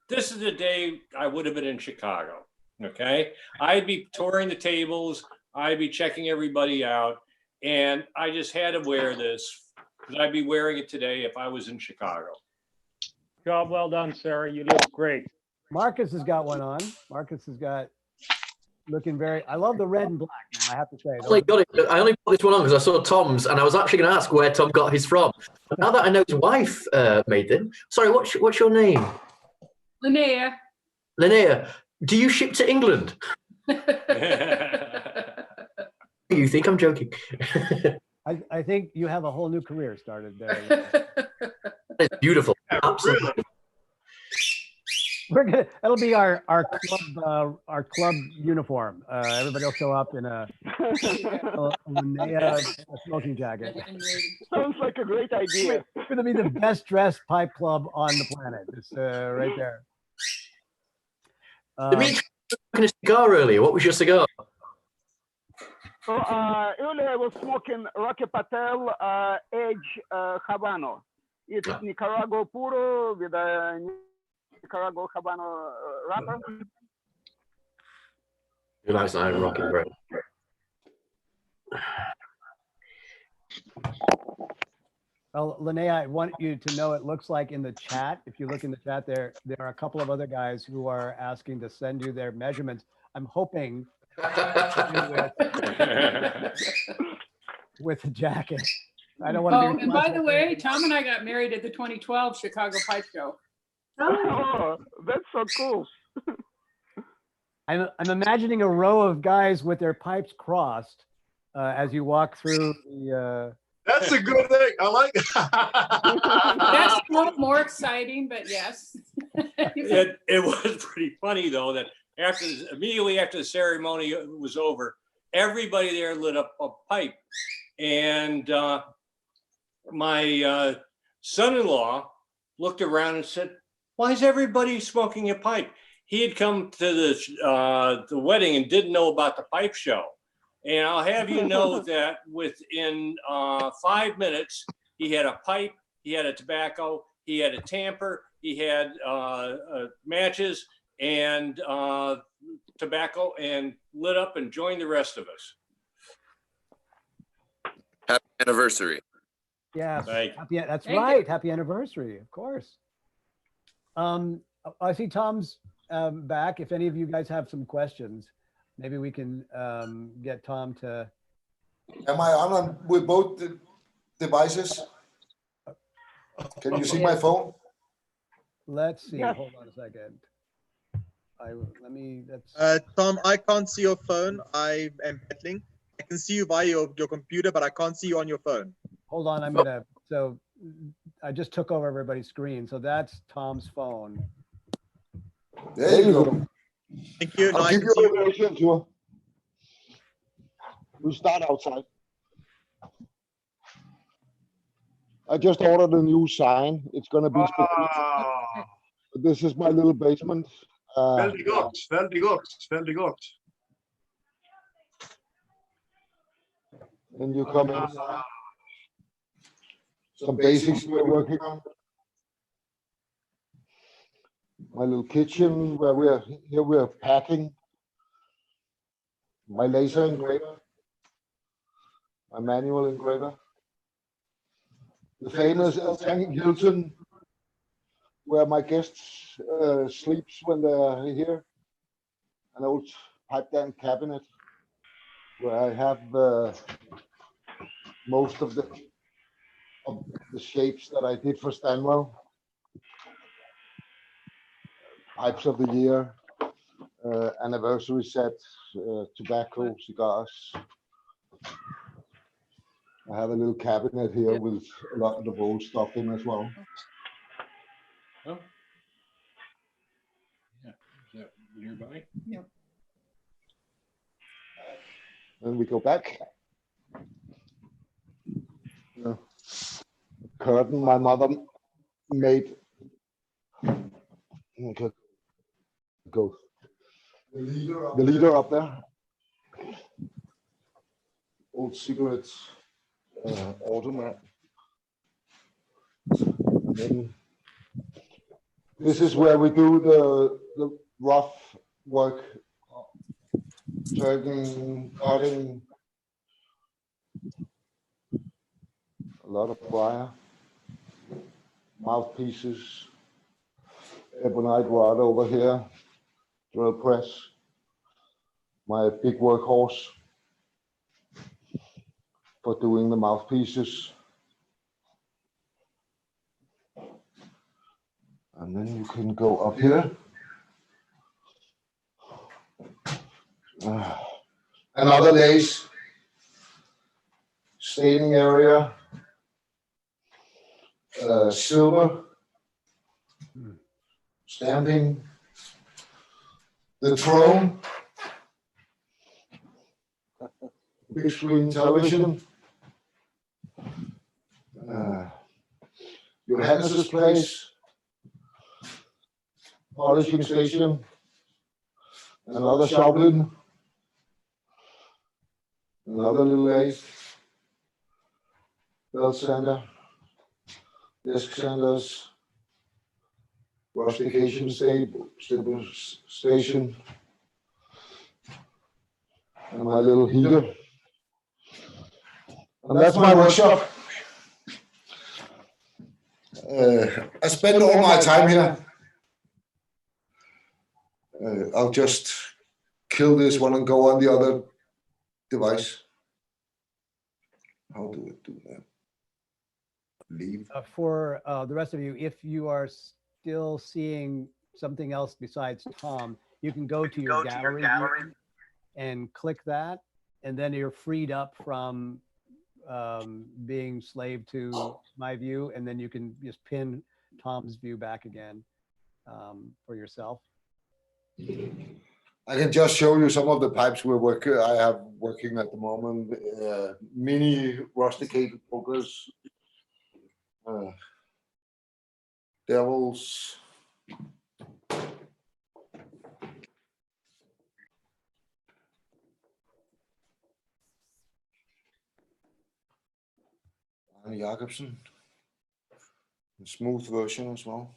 this is the day I would have been in Chicago. Okay, I'd be touring the tables. I'd be checking everybody out, and I just had to wear this because I'd be wearing it today if I was in Chicago. Job well done, Sarah. You look great. Marcus has got one on. Marcus has got looking very. I love the red and black. Man, I have to say. I only put this one on because I saw Tom's, and I was actually going to ask where Tom got his from. But now that I know his wife made them. Sorry, what's your name? Linnea. Linnea. Do you ship to England? You think I'm joking? I think you have a whole new career started there. It's beautiful. Absolutely. We're gonna. That'll be our club uniform. Everybody will show up in a smoking jacket. Sounds like a great idea. It's gonna be the best dressed pipe club on the planet. It's right there. Dimitri, you were smoking a cigar earlier. What was your cigar? So earlier I was smoking Rocky Patel Edge Habano. It's Nicaragua Puro with a Nicaragua Habano wrapper. You like that Rocky, bro? Well, Linnea, I want you to know it looks like in the chat, if you look in the chat there are a couple of other guys who are asking to send you their measurements. I'm hoping with the jacket. I don't want to be. And by the way, Tom and I got married at the 2012 Chicago Pipe Show. Oh, that's so cool. I'm imagining a row of guys with their pipes crossed as you walk through the. That's a good thing. I like it. That's a little more exciting, but yes. It was pretty funny though that immediately after the ceremony was over, everybody there lit up a pipe, and my son-in-law looked around and said, "Why is everybody smoking a pipe?" He had come to the wedding and didn't know about the pipe show. And I'll have you know that within 5 minutes, he had a pipe, he had a tobacco, he had a tamper, he had matches and tobacco, and lit up and joined the rest of us. Happy anniversary. Yeah, that's Thank right. you. Happy anniversary, of course. I see Tom's back. If any of you guys have some questions, maybe we can get Tom to. Am I on with both the devices? Can you see my phone? Let's see. Yes. Hold on a second. Tom, I can't see your phone. I am battling. I can see you via your computer, but I can't see you on your phone. Hold on, I'm gonna. So I just took over everybody's screen. So that's Tom's phone. There you go. Thank you. I'll give you a location tour. We'll start outside. I just ordered a new sign. It's gonna be. This is my little basement. Veldig godt, veldig godt, veldig godt. And you come in. Some basics we're working on. My little kitchen where we're packing. My laser engraver. My manual engraver. The famous Eltang Hilton, where my guests sleeps when they're here. An old pipe down cabinet where I have most of the of the shapes that I did for Stanwell. Pipes of the year, anniversary set, tobacco, cigars. I have a little cabinet here with a lot of the old stuff in as well. Oh. Yeah, is that nearby? Yep. Then we go back. Curtain my mother made. Okay. Go. The leader up there. Old cigarettes. Automat. And then this is where we do the rough work, turning, cutting, a lot of wire, mouthpieces, ebonite rod over here, drill press, my big workhorse for doing the mouthpieces. And then you can go up here. Another lace, staining area, silver, stamping, the throne, big screen television, Johannes's place, polishing station, another shovel, another little lathe, belt sander, disc sanders, rustication station, and my little heater. And that's my workshop. I spend all my time here. I'll just kill this one and go on the other device. How do I do that? Leave. For the rest of you, if you are still seeing something else besides Tom, you can go to your gallery view and click that, and then you're freed up from being slave to my view, and then you can just pin Tom's view back again for yourself. I can just show you some of the pipes I have working at the moment. Mini rusticated pokers, devils, Arne Jacobsen, a smooth version as well.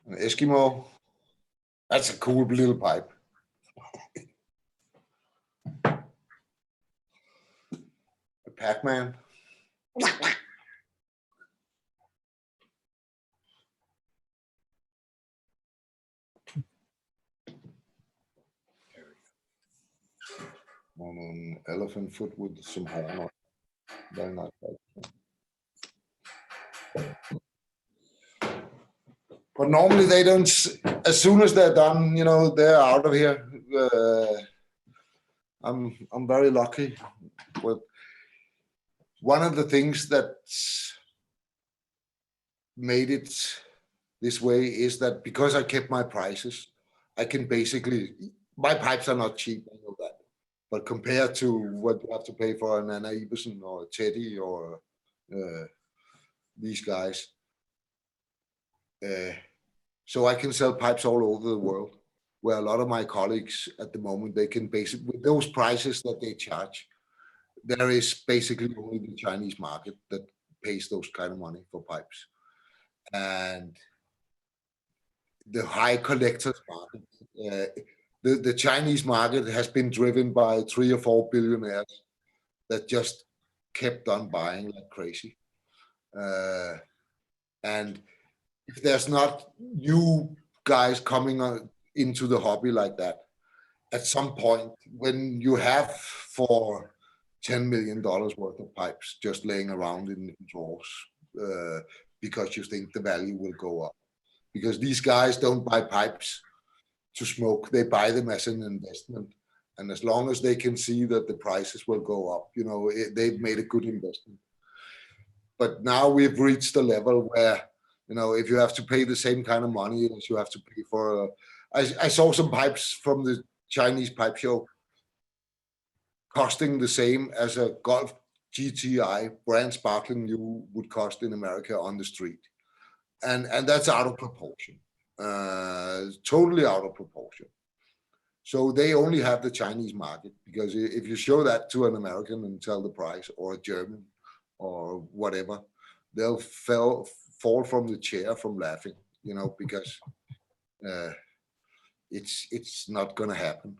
An Eskimo. That's a cool little pipe. A Pac-Man. On an elephant foot with some horn on. Very nice pipe. But normally they don't, as soon as they're done, you know, they're out of here. I'm very lucky. But one of the things that's made it this way is that because I kept my prices, I can basically, my pipes are not cheap, I know that. But compared to what you have to pay for an Anna Iversen or a Teddy or these guys, so I can sell pipes all over the world, where a lot of my colleagues at the moment, they can basically, with those prices that they charge, there is basically only the Chinese market that pays those kind of money for pipes. And the high collectors market, the Chinese market has been driven by 3 or 4 billionaires that just kept on buying like crazy. And if there's not new guys coming into the hobby like that, at some point when you have for $10 million worth of pipes just laying around in drawers because you think the value will go up. Because these guys don't buy pipes to smoke, they buy them as an investment. And as long as they can see that the prices will go up, you know, they've made a good investment. But now we've reached a level where, you know, if you have to pay the same kind of money as you have to pay for, I saw some pipes from the Chinese pipe show costing the same as a Golf GTI brand sparkling new would cost in America on the street. And that's out of proportion, totally out of proportion. So they only have the Chinese market, because if you show that to an American and tell the price, or a German or whatever, they'll fall from the chair from laughing, you know, because it's not going to happen.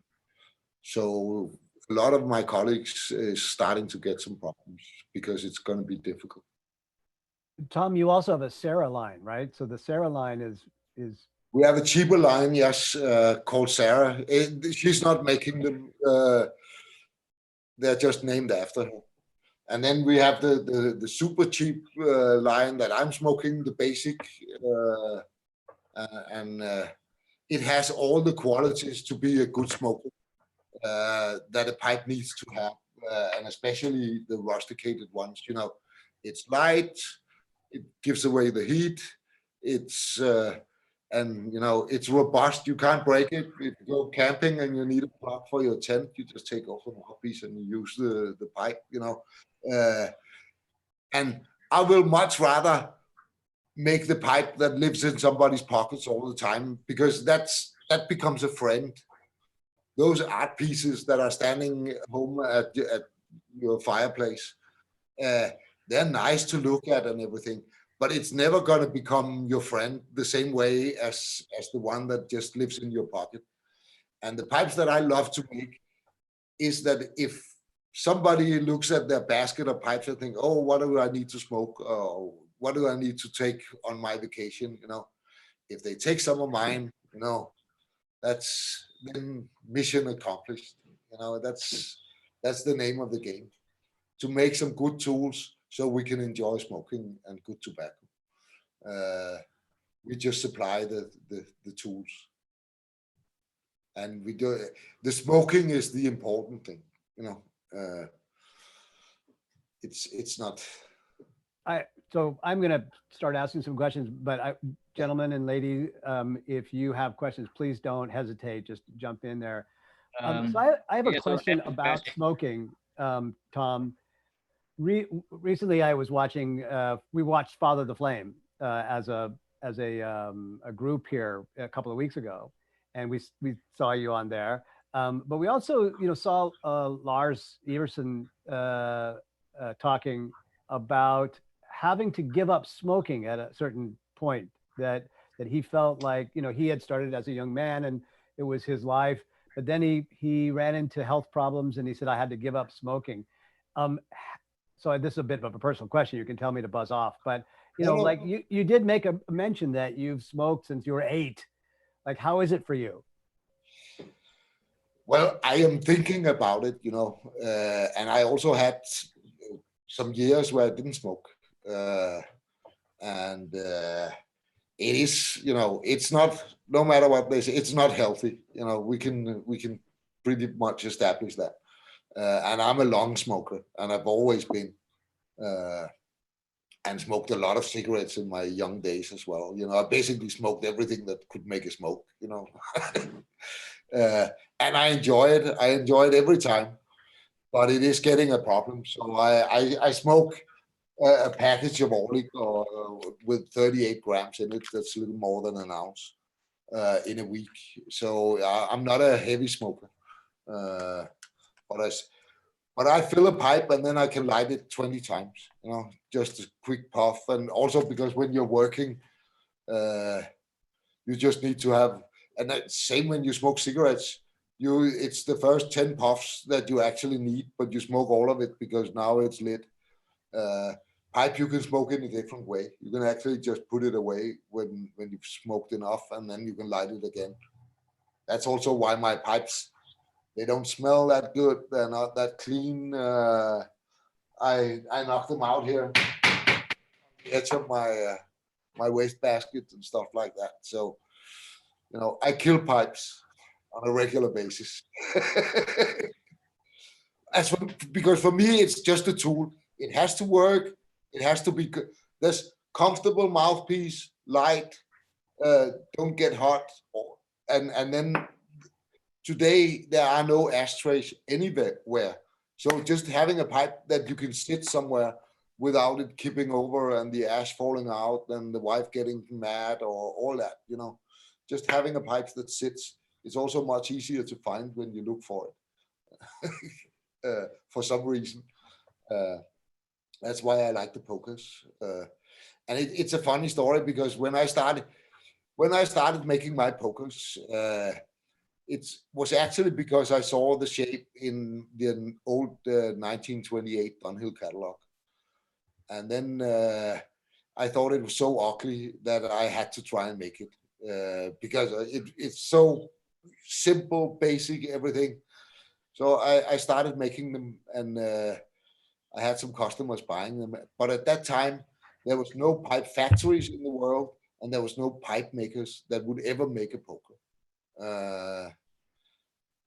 So a lot of my colleagues is starting to get some problems because it's going to be difficult. Tom, you also have a Sarah line, right? So the Sarah line is we have a cheaper line, yes, called Sarah. She's not making them. They're just named after her. And then we have the super cheap line that I'm smoking, the basic, and it has all the qualities to be a good smoker that a pipe needs to have, and especially the rusticated ones. You know, it's light, it gives away the heat, it's and you know, it's robust. You can't break it. If you go camping and you need a plug for your tent, you just take off an piece and you use the pipe. You know, and I will much rather make the pipe that lives in somebody's pockets all the time, because that becomes a friend. Those art pieces that are standing home at your fireplace, they're nice to look at and everything, but it's never going to become your friend the same way as the one that just lives in your pocket. And the pipes that I love to make is that if somebody looks at their basket of pipes and think, oh, what do I need to smoke? What do I need to take on my vacation? You know, if they take some of mine, you know, that's then mission accomplished. You know, that's the name of the game, to make some good tools so we can enjoy smoking and good tobacco. We just supply the tools, and we do the smoking is the important thing. You know, it's not. So I'm going to start asking some questions, but gentlemen and lady, if you have questions, please don't hesitate. Just jump in there. So I have a question about smoking, Tom. Recently, I was watching. We watched Father the Flame as a group here a couple of weeks ago, and we saw you on there. But we also, you know, saw Lars Everson talking about having to give up smoking at a certain point, that he felt like, you know, he had started as a young man and it was his life, but then he ran into health problems and he said, I had to give up smoking. So this is a bit of a personal question. You can tell me to buzz off, but you know, like you did make a mention that you've smoked since you were 8. Like, how is it for you? Well, I am thinking about it, you know, and I also had some years where I didn't smoke. And it is, you know, it's not, no matter what they say, it's not healthy. You know, we can pretty much establish that. And I'm a long smoker, and I've always been, and smoked a lot of cigarettes in my young days as well. You know, I basically smoked everything that could make a smoke, you know. And I enjoy it. I enjoy it every time, but it is getting a problem. So I smoke a package of Orlik with 38 grams in it. That's a little more than an ounce in a week. So I'm not a heavy smoker, but I fill a pipe and then I can light it 20 times, you know, just a quick puff. And also because when you're working, you just need to have, and same when you smoke cigarettes, it's the first 10 puffs that you actually need, but you smoke all of it because now it's lit. pipe you can smoke in a different way. You can actually just put it away when you've smoked enough, and then you can light it again. That's also why my pipes, they don't smell that good. They're not that clean. I knocked them out here, the edge of my waste basket and stuff like that. So, you know, I kill pipes on a regular basis. Because for me, it's just a tool. It has to work. It has to be good. There's comfortable mouthpiece, light, don't get hot, and then today there are no ashtrays anywhere. So just having a pipe that you can sit somewhere without it kipping over and the ash falling out and the wife getting mad or all that, you know, just having a pipe that sits is also much easier to find when you look for it. For some reason. That's why I like the pokers. And it's a funny story because when I started making my pokers, it was actually because I saw the shape in the old 1928 Dunhill catalog. And then I thought it was so ugly that I had to try and make it because it's so simple, basic, everything. So I started making them, and I had some customers buying them. But at that time, there was no pipe factories in the world, and there was no pipe makers that would ever make a poker.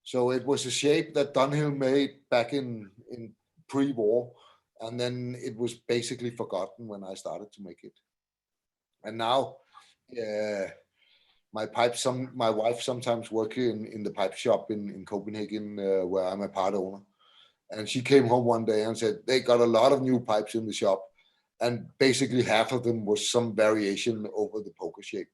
So it was a shape that Dunhill made back in pre-war, and then it was basically forgotten when I started to make it. And now, my wife sometimes works in the pipe shop in Copenhagen, where I'm a part owner. And she came home one day and said, they got a lot of new pipes in the shop. And basically half of them was some variation over the poker shape.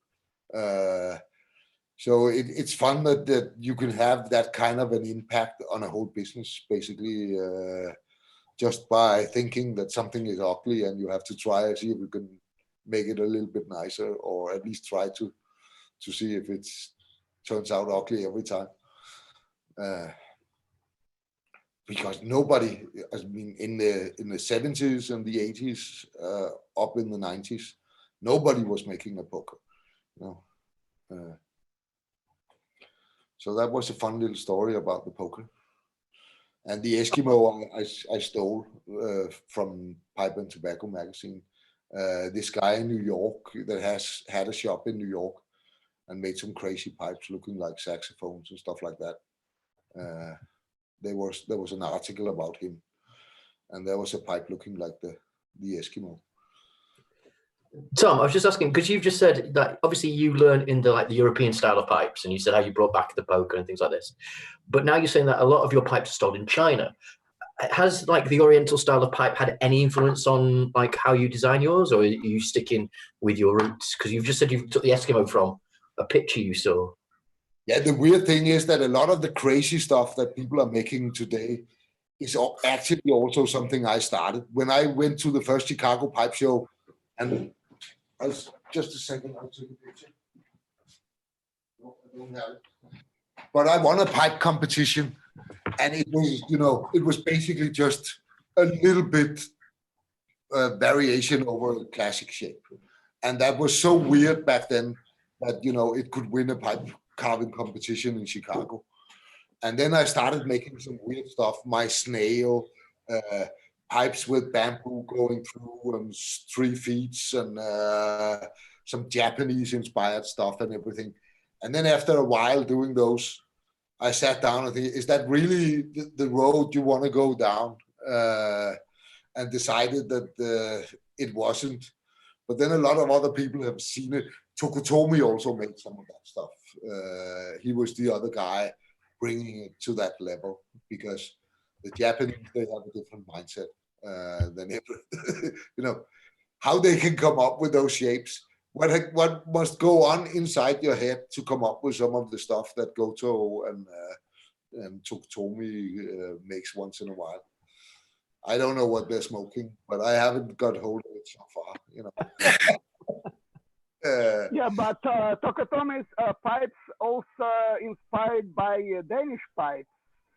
So it's fun that you can have that kind of an impact on a whole business, basically, just by thinking that something is ugly and you have to try and see if you can make it a little bit nicer, or at least try to see if it turns out ugly every time. Because nobody, I mean, in the 70s and the 80s, up in the 90s, nobody was making a poker, you know. So that was a fun little story about the poker. And the Eskimo I stole from Pipe and Tobacco magazine. This guy in New York that had a shop in New York and made some crazy pipes looking like saxophones and stuff like that. There was an article about him, and there was a pipe looking like the Eskimo. Tom, I was just asking, because you've just said that obviously you learned in the European style of pipes, and you said how you brought back the poker and things like this. But now you're saying that a lot of your pipes are stored in China. Has the Oriental style of pipe had any influence on how you design yours, or are you sticking with your roots? Because you've just said you took the Eskimo from a picture you saw. Yeah, the weird thing is that a lot of the crazy stuff that people are making today is actually also something I started. When I went to the first Chicago pipe show, and just a second, I'll take a picture. No, I don't have it. But I won a pipe competition, and it was, it was basically just a little bit variation over a classic shape. And that was so weird back then that, it could win a pipe carving competition in Chicago. And then I started making some weird stuff, my snail, pipes with bamboo going through and 3 feet, and some Japanese inspired stuff and everything. And then after a while doing those, I sat down and think, is that really the road you want to go down? And decided that it wasn't. But then a lot of other people have seen it. Tokutomi also made some of that stuff. He was the other guy bringing it to that level, because the Japanese, they have a different mindset than ever. How they can come up with those shapes. What must go on inside your head to come up with some of the stuff that Goto and Tokutomi makes once in a while. I don't know what they're smoking, but I haven't got hold of it so far. Yeah, but Tokutomi's pipes also inspired by Danish pipes.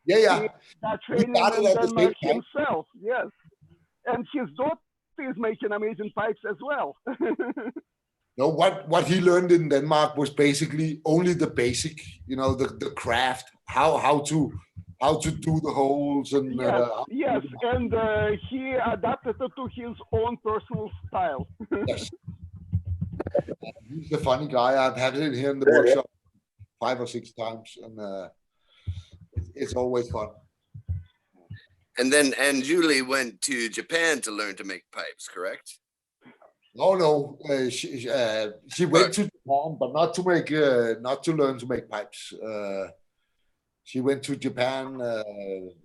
Yeah. That training in Denmark himself, yes. And his daughter is making amazing pipes as well. No, what he learned in Denmark was basically only the basic, you know, the craft, how to do the holes and yes, and he adapted it to his own personal style. Yes. He's a funny guy. I've had him here in the workshop 5 or 6 times, and it's always fun. And Julie went to Japan to learn to make pipes, correct? No, she went to Japan, but not to make, not to learn to make pipes. She went to Japan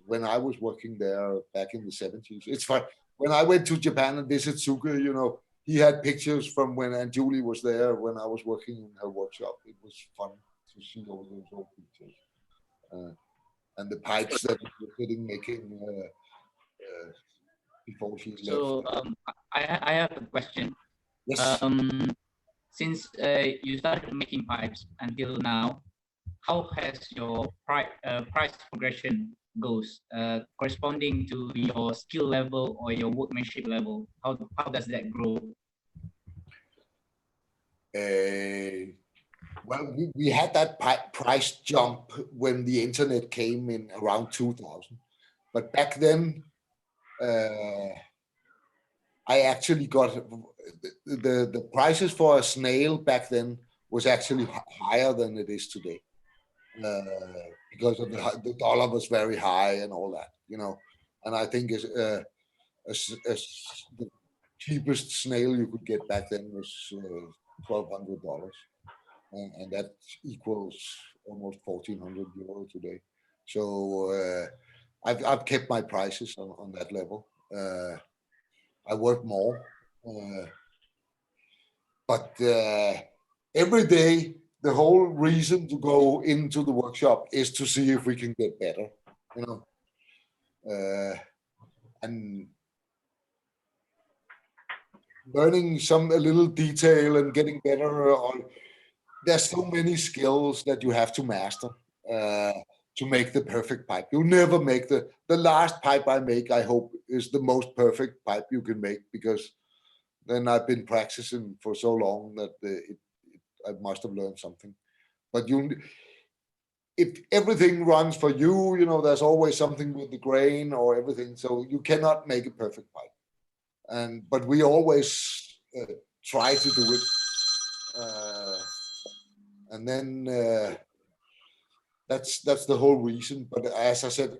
when I was working there back in the 70s. It's fun. When I went to Japan and visited Suke, you know, he had pictures from when Aunt Julie was there when I was working in her workshop. It was fun to see all those old pictures. And the pipes that we were sitting making before she left. So I have a question. Yes. Since you started making pipes until now, how has your price progression goes corresponding to your skill level or your workmanship level? How does that grow? Well, we had that price jump when the internet came in around 2000, but back then I actually got the prices for a snail back then was actually higher than it is today, because of the dollar was very high and all that, you know. And I think the cheapest snail you could get back then was $1,200, and that equals almost 1,400 euro today. So I've kept my prices on that level. I work more, but every day the whole reason to go into the workshop is to see if we can get better, you know, and learning a little detail and getting better on. There's so many skills that you have to master to make the perfect pipe. You'll never make the last pipe I make, I hope, is the most perfect pipe you can make, because then I've been practicing for so long that I must have learned something. But if everything runs for you, you know, there's always something with the grain or everything, so you cannot make a perfect pipe. But we always try to do it, and then that's the whole reason. But as I said,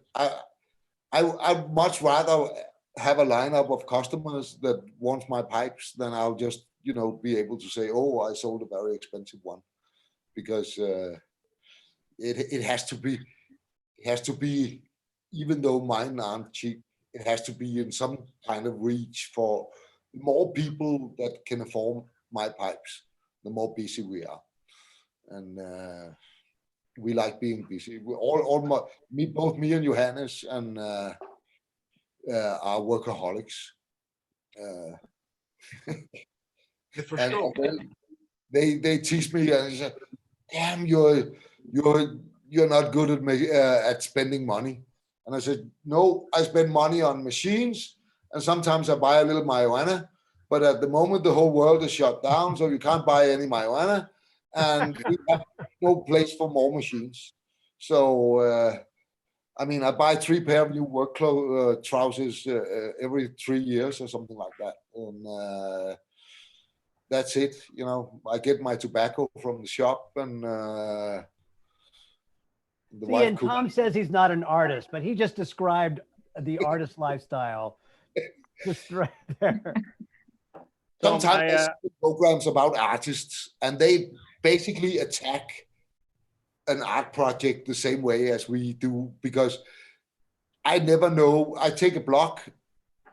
I'd much rather have a lineup of customers that wants my pipes than I'll just, you know, be able to say, oh, I sold a very expensive one, because it has to be, even though mine aren't cheap, it has to be in some kind of reach for more people that can afford my pipes, the more busy we are. And we like being busy. Both me and Johannes and are workaholics. For sure. They tease me and say, "Damn, you're not good at spending money." And I said, "No, I spend money on machines, and sometimes I buy a little marijuana. But at the moment, the whole world is shut down, so you can't buy any marijuana, and we have no place for more machines. So, I mean, I buy 3 pair of new work trousers every 3 years or something like that, and that's it. You know, I get my tobacco from the shop, and See, and Tom says he's not an artist, but he just described the artist lifestyle just right there. Sometimes I see programs about artists, and they basically attack an art project the same way as we do, because I never know. I take a block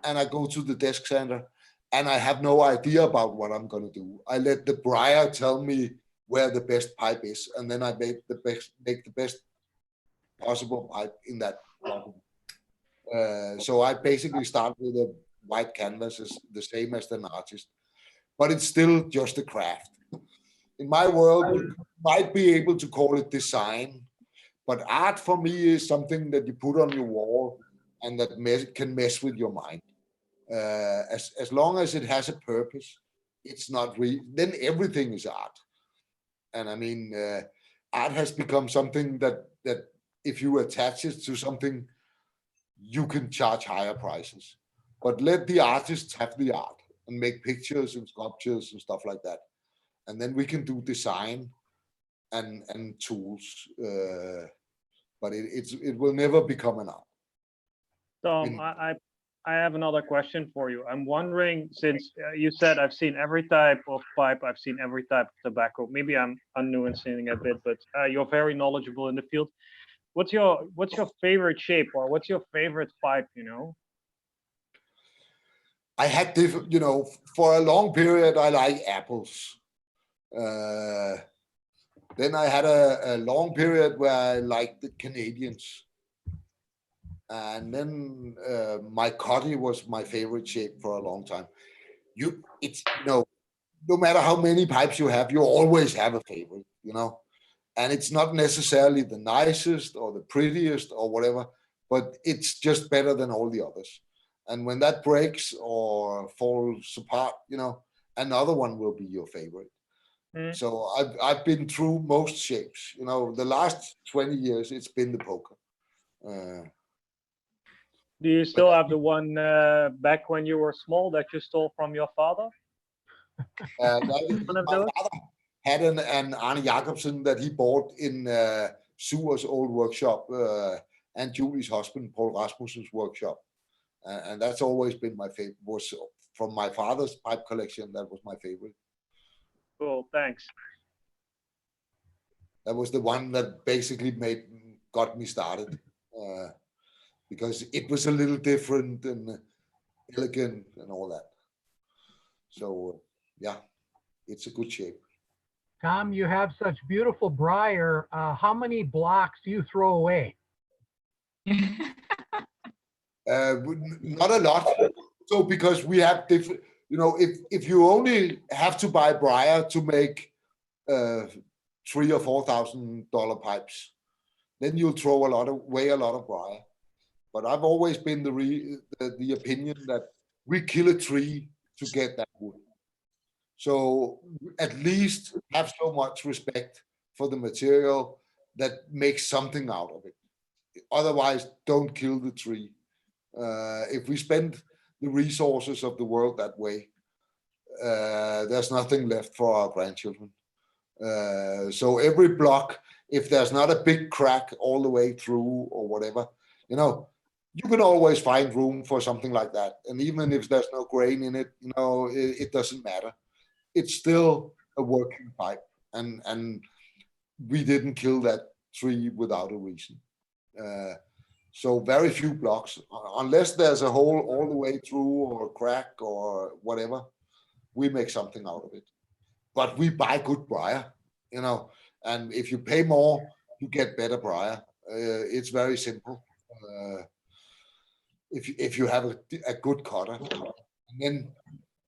and I go to the desk center, and I have no idea about what I'm going to do. I let the briar tell me where the best pipe is, and then I make the best possible pipe in that problem. So I basically start with a white canvas, is the same as an artist, but it's still just a craft. In my world, you might be able to call it design, but art for me is something that you put on your wall and that can mess with your mind. As long as it has a purpose, it's not then everything is art. And I mean, art has become something that if you attach it to something, you can charge higher prices. But let the artists have the art and make pictures and sculptures and stuff like that. And then we can do design and tools. But it will never become an art. Tom, I have another question for you. I'm wondering, since you said I've seen every type of pipe, I've seen every type of tobacco. Maybe I'm unnuancing a bit, but you're very knowledgeable in the field. What's your favorite shape, or what's your favorite pipe? You know, I had different. You know, for a long period, I like apples. Then I had a long period where I liked the Canadians. And then my Cotty was my favorite shape for a long time. No matter how many pipes you have, you always have a favorite, you know. And it's not necessarily the nicest or the prettiest or whatever, but it's just better than all the others. And when that breaks or falls apart, you know, another one will be your favorite. So I've been through most shapes. You know, the last 20 years, it's been the poker. Do you still have the one back when you were small that you stole from your father? My father had an Arne Jacobsen that he bought in Suer's old workshop and Julie's husband, Paul Rasmussen's workshop. And that's always been my favorite. Was from my father's pipe collection, that was my favorite. Cool, thanks. That was the one that basically got me started. Because it was a little different and elegant and all that. So yeah, it's a good shape. Tom, you have such beautiful briar. How many blocks do you throw away? Not a lot. So because we have different, you know, if you only have to buy briar to make $3,000 or $4,000 pipes, then you'll throw away a lot of briar. But I've always been the opinion that we kill a tree to get that wood. So at least have so much respect for the material that makes something out of it. Otherwise, don't kill the tree. If we spend the resources of the world that way, there's nothing left for our grandchildren. So every block, if there's not a big crack all the way through or whatever, you know, you can always find room for something like that. And even if there's no grain in it, you know, it doesn't matter. It's still a working pipe. And we didn't kill that tree without a reason. So very few blocks, unless there's a hole all the way through or a crack or whatever, we make something out of it. But we buy good briar, you know, and if you pay more, you get better briar. It's very simple. If you have a good cutter. And then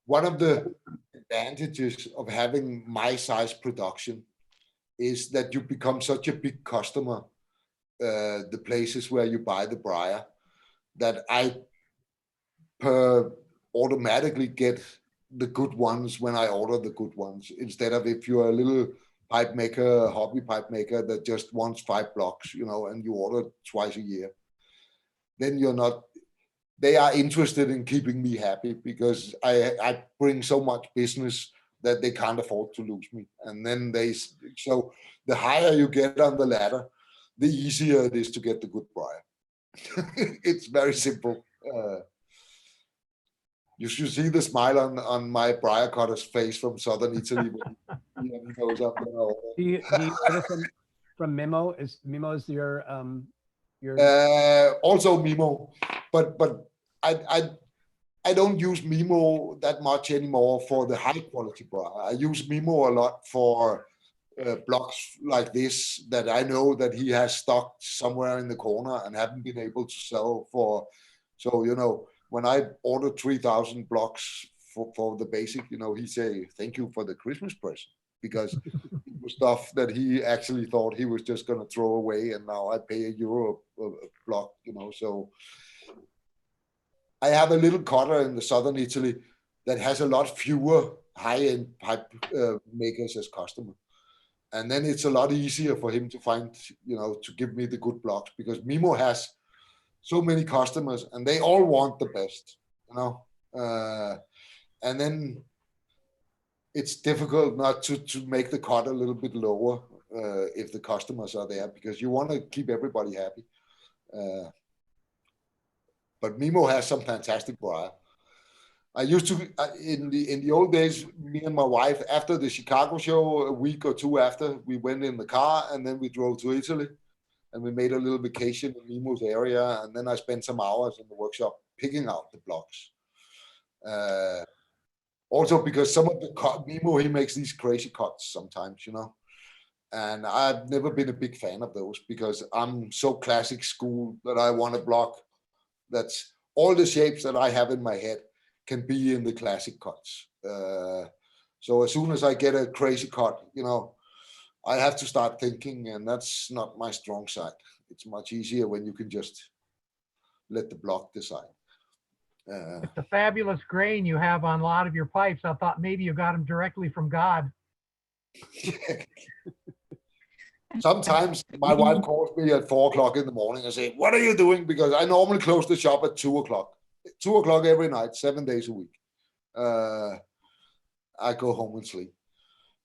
one of the advantages of having my size production is that you become such a big customer, the places where you buy the briar, that I automatically get the good ones when I order the good ones, instead of if you're a little pipe maker, hobby pipe maker that just wants 5 blocks, you know, and you order twice a year, then you're not. They are interested in keeping me happy because I bring so much business that they can't afford to lose me. And then so the higher you get on the ladder, the easier it is to get the good briar. It's very simple. You should see the smile on my briar cutter's face from southern Italy when he goes up there. Do you order from Mimo? Is Mimo's your also Mimo, but I don't use Mimo that much anymore for the high quality briar. I use Mimo a lot for blocks like this that I know that he has stocked somewhere in the corner and haven't been able to sell for. So, you know, when I ordered 3,000 blocks for the basic, you know, he say, thank you for the Christmas present, because it was stuff that he actually thought he was just going to throw away. And now I pay €1 a block, you know, so I have a little cutter in the southern Italy that has a lot fewer high-end pipe makers as customer. And then it's a lot easier for him to find, to give me the good blocks, because Mimo has so many customers and they all want the best, and then it's difficult not to make the cut a little bit lower if the customers are there, because you want to keep everybody happy. But Mimo has some fantastic briar. I used to, in the old days, me and my wife, after the Chicago show, a week or two after, we went in the car and then we drove to Italy and we made a little vacation in Mimo's area. And then I spent some hours in the workshop picking out the blocks. Also because some of the Mimo, he makes these crazy cuts sometimes, and I've never been a big fan of those because I'm so classic school that I want a block that's all the shapes that I have in my head can be in the classic cuts. So as soon as I get a crazy cut, I have to start thinking, and that's not my strong side. It's much easier when you can just let the block decide. It's a fabulous grain you have on a lot of your pipes. I thought maybe you got them directly from God. Sometimes my wife calls me at 4 o'clock in the morning and say, "What are you doing?" Because I normally close the shop at 2 o'clock. 2 o'clock every night, 7 days a week. I go home and sleep.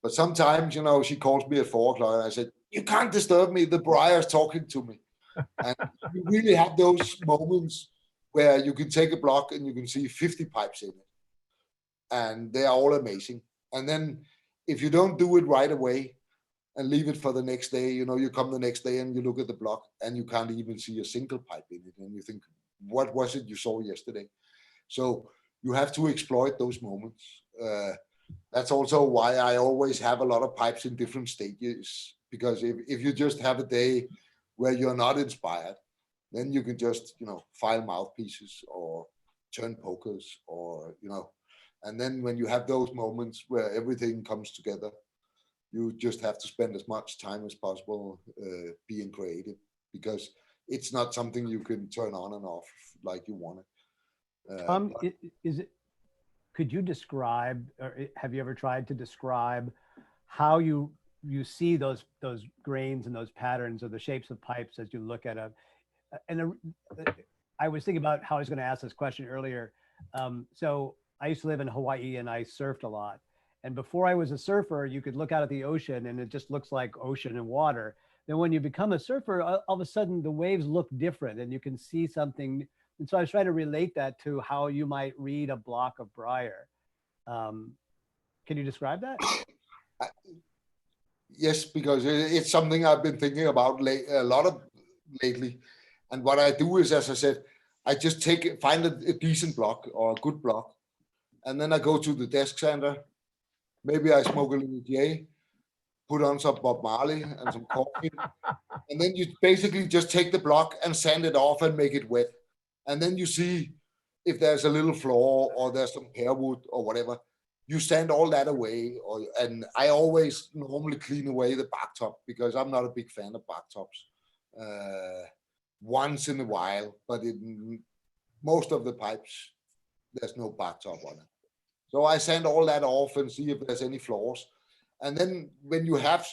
But sometimes, she calls me at 4 o'clock and I said, "You can't disturb me. The briar's talking to me." And you really have those moments where you can take a block and you can see 50 pipes in it. And they are all amazing. And then if you don't do it right away and leave it for the next day, you come the next day and you look at the block and you can't even see a single pipe in it. And you think, what was it you saw yesterday? So you have to exploit those moments. That's also why I always have a lot of pipes in different stages, because if you just have a day where you're not inspired, then you can just, file mouthpieces or turn pokers or, and then when you have those moments where everything comes together, you just have to spend as much time as possible being creative, because it's not something you can turn on and off like you want it. Could you describe, or have you ever tried to describe how you see those grains and those patterns or the shapes of pipes as you look at I was thinking about how I was going to ask this question earlier. So I used to live in Hawaii and I surfed a lot. And before I was a surfer, you could look out at the ocean and it just looks like ocean and water. Then when you become a surfer, all of a sudden the waves look different and you can see something. And so I was trying to relate that to how you might read a block of briar. Can you describe that? Yes, because it's something I've been thinking about a lot of lately. And what I do is, as I said, I just find a decent block or a good block. And then I go to the desk sander. Maybe I smoke a little J, put on some Bob Marley and some coffee. And then you basically just take the block and sand it off and make it wet. And then you see if there's a little flaw or there's some pearwood or whatever. You sand all that away. And I always normally clean away the bark top, because I'm not a big fan of bark tops. Once in a while, but in most of the pipes, there's no bark top on it. So I sand all that off and see if there's any flaws. And then when you have,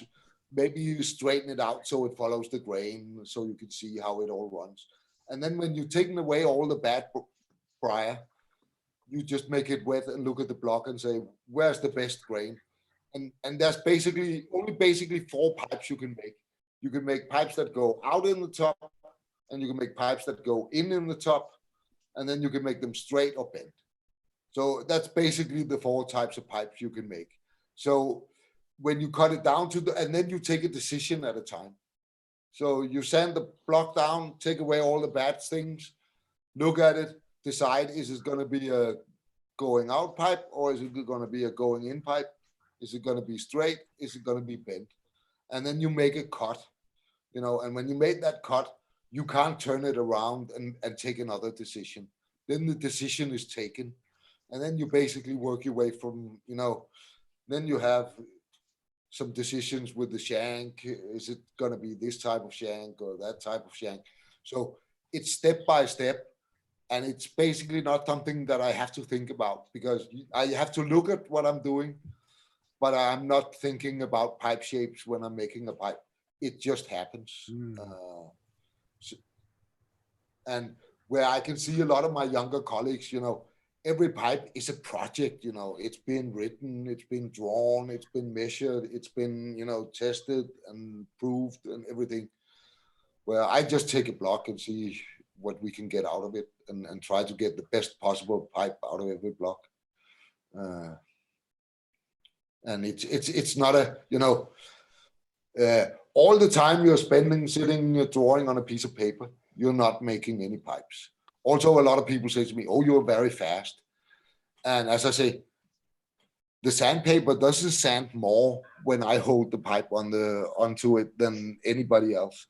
maybe you straighten it out so it follows the grain, so you can see how it all runs. And then when you've taken away all the bad briar, you just make it wet and look at the block and say, where's the best grain? And there's only 4 pipes you can make. You can make pipes that go out in the top, and you can make pipes that go in the top, and then you can make them straight or bent. So that's basically the 4 types of pipes you can make. So when you cut it down and then you take a decision at a time. So you sand the block down, take away all the bad things, look at it, decide, is it going to be a going out pipe or is it going to be a going in pipe? Is it going to be straight? Is it going to be bent? And then you make a cut, and when you make that cut, you can't turn it around and take another decision. Then the decision is taken. And then you basically work your way from, then you have some decisions with the shank. Is it going to be this type of shank or that type of shank? So it's step by step. And it's basically not something that I have to think about, because I have to look at what I'm doing, but I'm not thinking about pipe shapes when I'm making a pipe. It just happens. And where I can see a lot of my younger colleagues, every pipe is a project, it's been written, it's been drawn, it's been measured, it's been, tested and proved and everything. Where I just take a block and see what we can get out of it, and try to get the best possible pipe out of every block. And it's not a, all the time you're spending sitting drawing on a piece of paper, you're not making any pipes. Also, a lot of people say to me, "Oh, you're very fast." And as I say, the sandpaper doesn't sand more when I hold the pipe onto it than anybody else.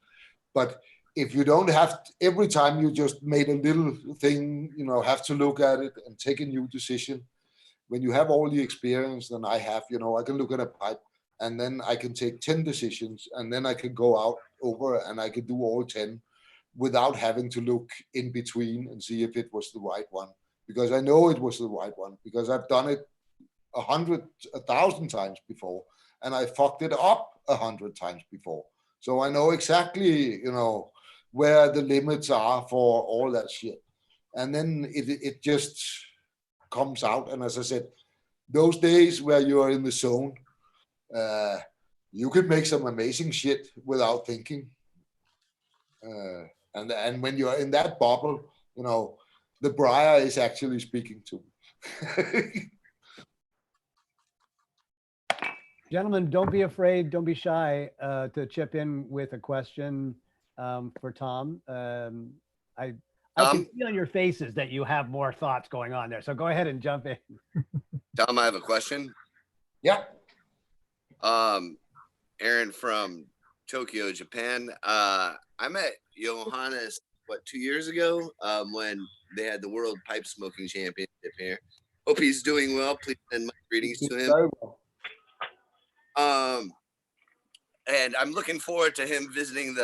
But if you don't have, every time you just made a little thing, have to look at it and take a new decision. When you have all the experience that I have, I can look at a pipe and then I can take 10 decisions, and then I can go out over and I can do all 10 without having to look in between and see if it was the right one. Because I know it was the right one, because I've done it 1,000 times before, and I fucked it up 100 times before. So I know exactly, where the limits are for all that shit. And then it just comes out. And as I said, those days where you are in the zone, you could make some amazing shit without thinking. And when you're in that bubble, the briar is actually speaking to me. Gentlemen, don't be afraid, don't be shy to chip in with a question for Tom. I can see on your faces that you have more thoughts going on there. So go ahead and jump in. Tom, I have a question. Yeah. Aaron from Tokyo, Japan. I met Johannes, 2 years ago, when they had the World Pipe Smoking Championship here. Hope he's doing well. Please send my greetings to him. Very well. And I'm looking forward to him visiting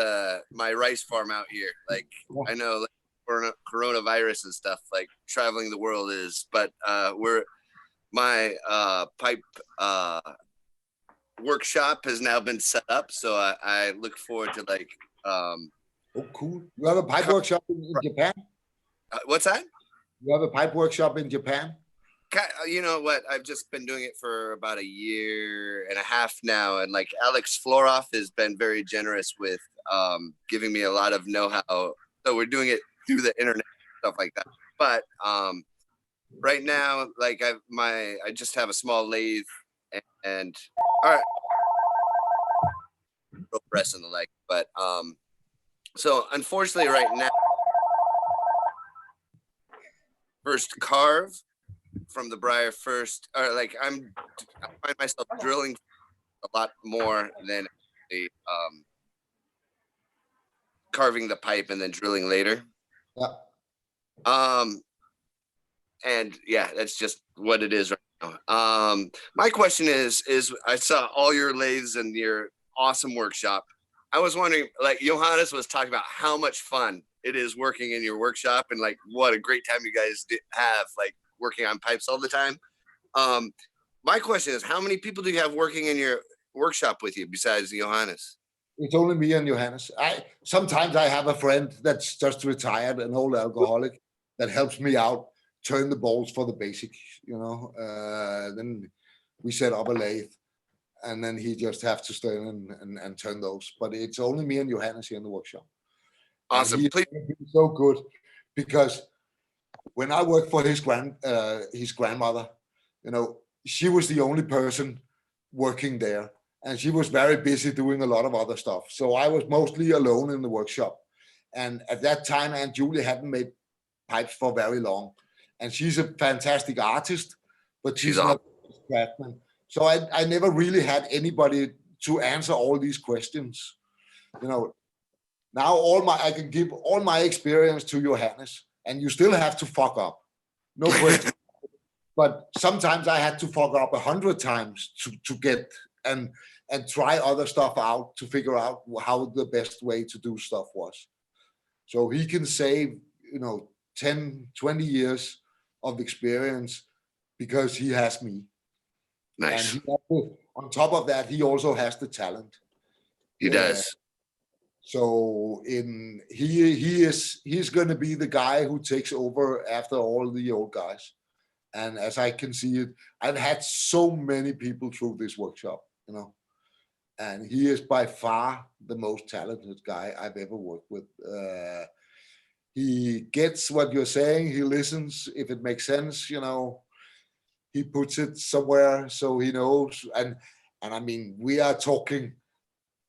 my rice farm out here. Like, I know coronavirus and stuff, like traveling the world is, but my pipe workshop has now been set up, so I look forward to oh, cool. You have a pipe workshop in Japan? What's that? You have a pipe workshop in Japan? You know what? I've just been doing it for about 1.5 years now, and like Alex Floroff has been very generous with giving me a lot of know-how. So we're doing it through the internet, stuff like that. But right now, like I just have a small lathe and all right, press in the leg. But so unfortunately, right now, first carve from the briar first, or like I find myself drilling a lot more than the carving the pipe and then drilling later. Yeah. And yeah, that's just what it is right now. My question is I saw all your lathes and your awesome workshop. I was wondering, like Johannes was talking about how much fun it is working in your workshop, and like what a great time you guys have, like working on pipes all the time. My question is, how many people do you have working in your workshop with you besides Johannes? It's only me and Johannes. Sometimes I have a friend that's just retired, an old alcoholic, that helps me out, turn the bolts for the basic, then we set up a lathe, and then he just have to stay and turn those. But it's only me and Johannes here in the workshop. Awesome. He's so good, because when I worked for his grandmother, she was the only person working there, and she was very busy doing a lot of other stuff. So I was mostly alone in the workshop. And at that time, Aunt Julie hadn't made pipes for very long. And she's a fantastic artist, but she's not a craftsman. So I never really had anybody to answer all these questions. Now I can give all my experience to Johannes, and you still have to fuck up. No question. But sometimes I had to fuck up 100 times to get and try other stuff out to figure out how the best way to do stuff was. So he can save, 10, 20 years of experience because he has me. Nice. And on top of that, he also has the talent. He does. So he's going to be the guy who takes over after all the old guys. And as I can see it, I've had so many people through this workshop, you know, and he is by far the most talented guy I've ever worked with. He gets what you're saying. He listens. If it makes sense, you know, he puts it somewhere so he knows. And I mean, we are talking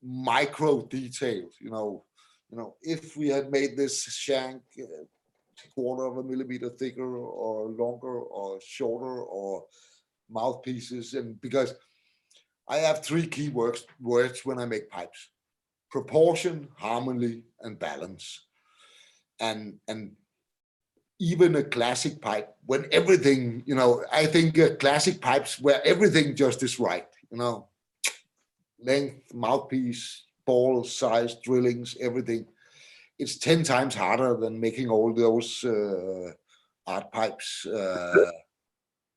micro details, you know, if we had made this shank quarter of a millimeter thicker or longer or shorter or mouthpieces, and because I have 3 key words when I make pipes: proportion, harmony, and balance. And even a classic pipe, when everything, you know, I think classic pipes where everything just is right, you know, length, mouthpiece, ball size, drillings, everything. It's 10 times harder than making all those art pipes.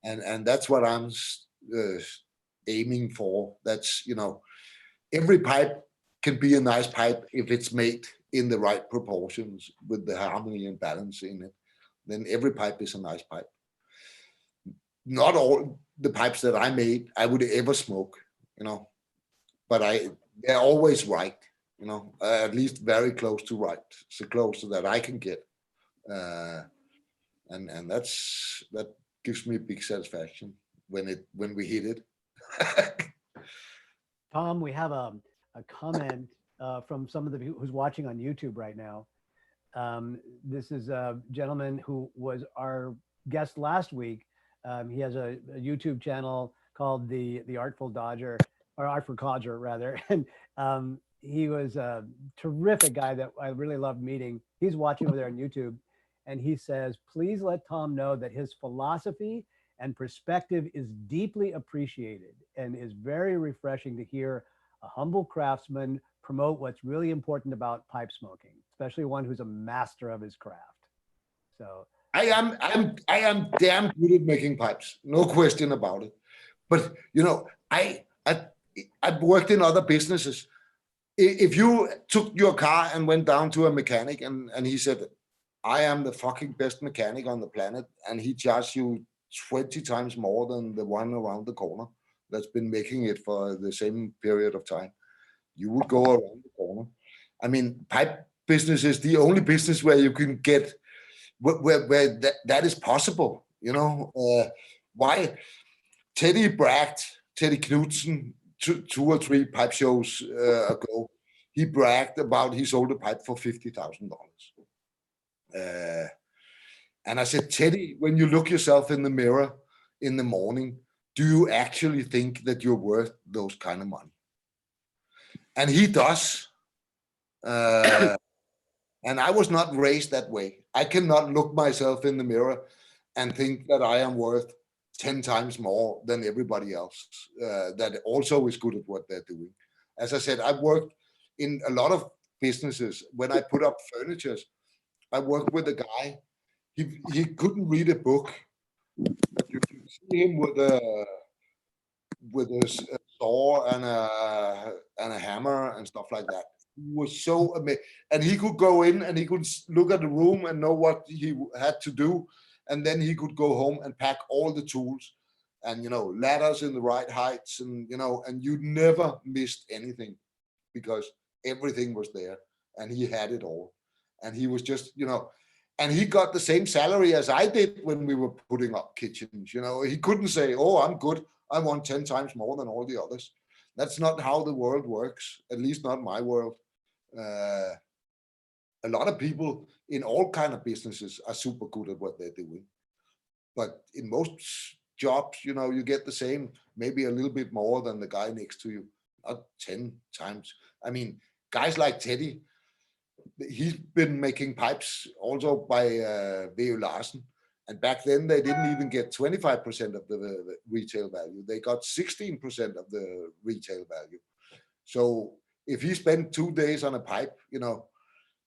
And that's what I'm aiming for. That's, you know, every pipe can be a nice pipe if it's made in the right proportions with the harmony and balance in it. Then every pipe is a nice pipe. Not all the pipes that I made I would ever smoke, you know, but they're always right, you know, at least very close to right, so close to that I can get, and that gives me big satisfaction when we hit it. Tom, we have a comment from some of the who's watching on YouTube right now. This is a gentleman who was our guest last week. He has a YouTube channel called the Artful Dodger, or Artful Codger rather, and he was a terrific guy that I really loved meeting. He's watching over there on YouTube, and he says, "Please let Tom know that his philosophy and perspective is deeply appreciated and is very refreshing to hear a humble craftsman promote what's really important about pipe smoking, especially one who's a master of his craft." So I am damn good at making pipes, no question about it. But you know, I've worked in other businesses. If you took your car and went down to a mechanic and he said, "I am the fucking best mechanic on the planet," and he charged you 20 times more than the one around the corner that's been making it for the same period of time, you would go around the corner. I mean, pipe business is the only business where you can get where that is possible, you know. Why Teddy Knudsen, two or 3 pipe shows ago, he bragged about he sold a pipe for $50,000. And I said, "Teddy, when you look yourself in the mirror in the morning, do you actually think that you're worth those kind of money?" And he does. And I was not raised that way. I cannot look myself in the mirror and think that I am worth 10 times more than everybody else that also is good at what they're doing. As I said, I've worked in a lot of businesses. When I put up furniture, I worked with a guy. He couldn't read a book. You could see him with a saw and a hammer and stuff like that. He was so amazing, and he could go in and he could look at the room and know what he had to do, and then he could go home and pack all the tools, and you know, ladders in the right heights, and you know, and you never missed anything because everything was there, and he had it all, and he was just, you know. And he got the same salary as I did when we were putting up kitchens. You know, he couldn't say, "Oh, I'm good. I want 10 times more than all the others." That's not how the world works, at least not my world. A lot of people in all kind of businesses are super good at what they're doing. But in most jobs, you know, you get the same, maybe a little bit more than the guy next to you, not 10 times. I mean, guys like Teddy, he's been making pipes also by V.O. Larsen. And back then they didn't even get 25% of the retail value. They got 16% of the retail value. So if he spent 2 days on a pipe, you know,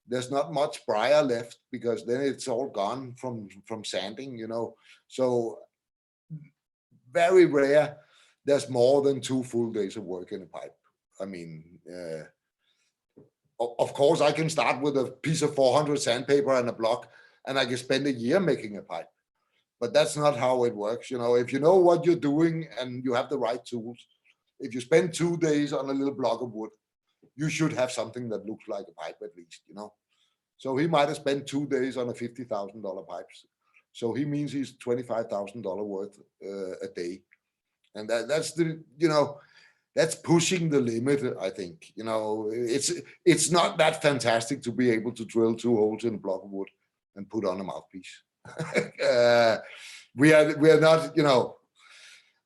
there's not much briar left because then it's all gone from sanding, you know. So very rare there's more than 2 full days of work in a pipe. I mean, of course I can start with a piece of 400 sandpaper and a block, and I can spend a year making a pipe. But that's not how it works. You know, if you know what you're doing and you have the right tools, if you spend 2 days on a little block of wood, you should have something that looks like a pipe at least, you know. So he might have spent 2 days on a $50,000 pipes. So he means he's $25,000 worth a day. And that's the, you know, that's pushing the limit, I think. You know, it's not that fantastic to be able to drill 2 holes in a block of wood and put on a mouthpiece. We are not, you know,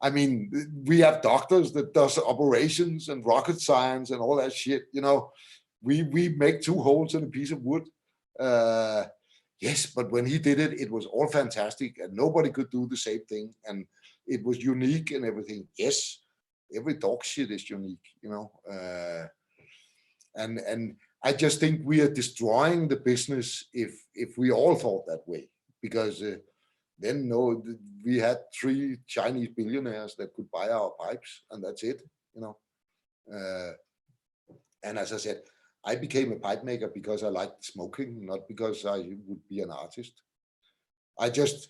I mean, we have doctors that does operations and rocket science and all that shit, you know. We make 2 holes in a piece of wood. Yes, but when he did it, it was all fantastic and nobody could do the same thing. And it was unique and everything. Yes, every dog shit is unique, you know. And I just think we are destroying the business if we all thought that way, because then we had 3 Chinese billionaires that could buy our pipes, and that's it, you know. And as I said, I became a pipe maker because I liked smoking, not because I would be an artist. I just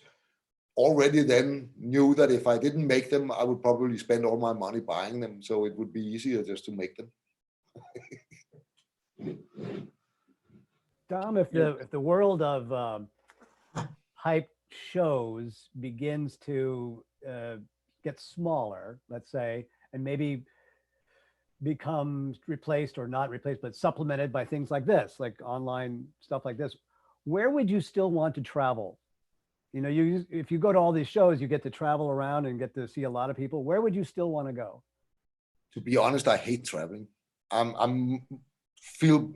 already then knew that if I didn't make them, I would probably spend all my money buying them, so it would be easier just to make them. Tom, if the world of pipe shows begins to get smaller, let's say, and maybe becomes replaced or not replaced, but supplemented by things like this, like online stuff like this, where would you still want to travel? You know, if you go to all these shows, you get to travel around and get to see a lot of people. Where would you still want to go? To be honest, I hate traveling. I'm feel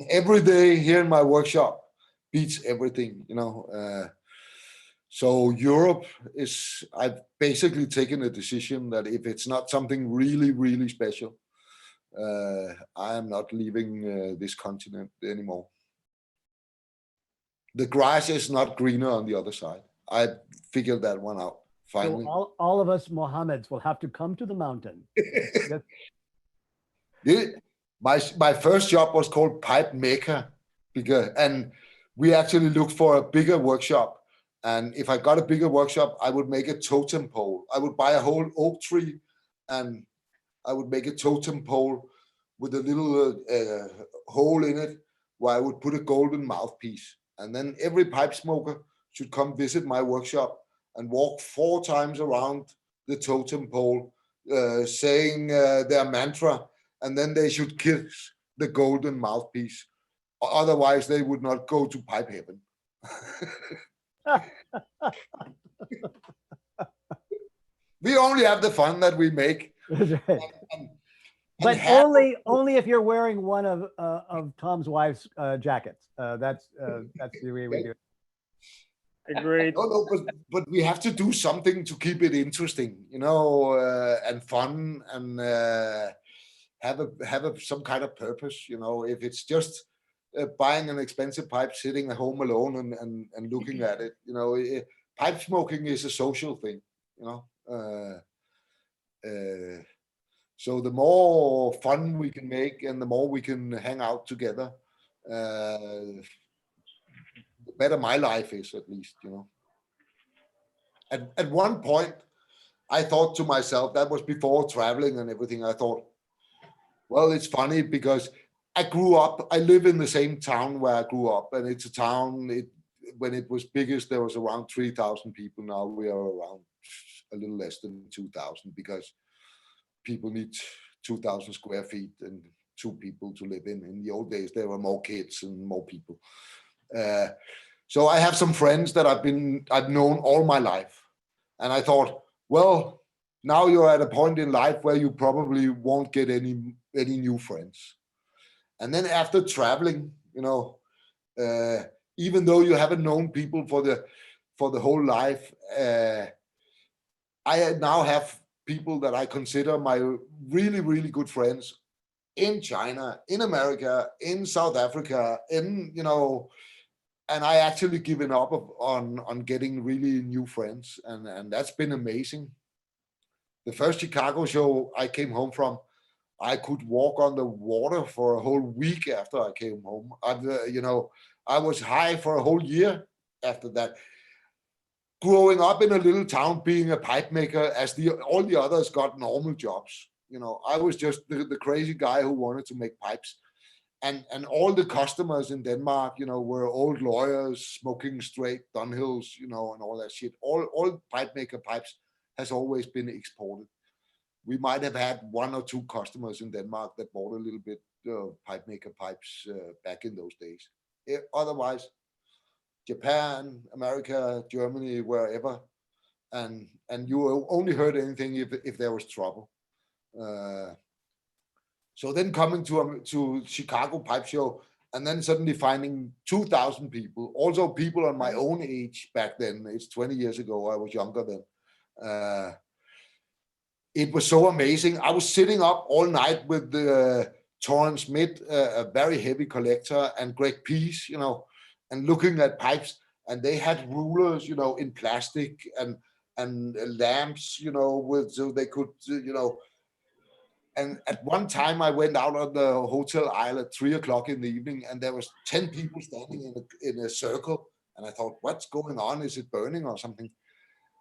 every day here in my workshop beats everything, you know. So Europe is, I've basically taken a decision that if it's not something really, really special, I am not leaving this continent anymore. The grass is not greener on the other side. I figured that one out finally. So all of us Mohammeds will have to come to the mountain. My first job was called Pipe Maker, and we actually looked for a bigger workshop. And if I got a bigger workshop, I would make a totem pole. I would buy a whole oak tree and I would make a totem pole with a little hole in it where I would put a golden mouthpiece. And then every pipe smoker should come visit my workshop and walk 4 times around the totem pole, saying their mantra, and then they should kiss the golden mouthpiece. Otherwise, they would not go to pipe heaven. We only have the fun that we make. But only if you're wearing one of Tom's wife's jackets. That's the way we do it. Agreed. No, but we have to do something to keep it interesting, you know, and fun, and have some kind of purpose, you know. If it's just buying an expensive pipe, sitting at home alone and looking at it, you know, pipe smoking is a social thing, you know. So the more fun we can make and the more we can hang out together, the better my life is, at least, you know. At one point, I thought to myself, that was before traveling and everything, I thought, well, it's funny because I live in the same town where I grew up, and it's a town, when it was biggest, there was around 3,000 people. Now we are around a little less than 2,000 because people need 2,000 square feet and 2 people to live in. In the old days, there were more kids and more people. So I have some friends that I've known all my life. And I thought, well, now you're at a point in life where you probably won't get any new friends. And then after traveling, you know, even though you haven't known people for the whole life, I now have people that I consider my really, really good friends in China, in America, in South Africa, in, you know, and I actually given up on getting really new friends, and that's been amazing. The first Chicago show I came home from, I could walk on the water for a whole week after I came home. You know, I was high for a whole year after that. Growing up in a little town, being a pipe maker, as all the others got normal jobs. You know, I was just the crazy guy who wanted to make pipes. And all the customers in Denmark, you know, were old lawyers smoking straight Dunhills, you know, and all that shit. All pipe maker pipes has always been exported. We might have had 1 or 2 customers in Denmark that bought a little bit of pipe maker pipes back in those days. Otherwise, Japan, America, Germany, wherever, and you only heard anything if there was trouble. So then coming to Chicago Pipe Show, and then suddenly finding 2,000 people, also people on my own age back then. It's 20 years ago. I was younger then. It was so amazing. I was sitting up all night with Torrance Smith, a very heavy collector, and Greg Peace, you know, and looking at pipes, and they had rulers, you know, in plastic, and lamps, you know, so they could, you know. And at one time I went out on the hotel aisle at 3 o'clock in the evening, and there was 10 people standing in a circle. And I thought, what's going on? Is it burning or something?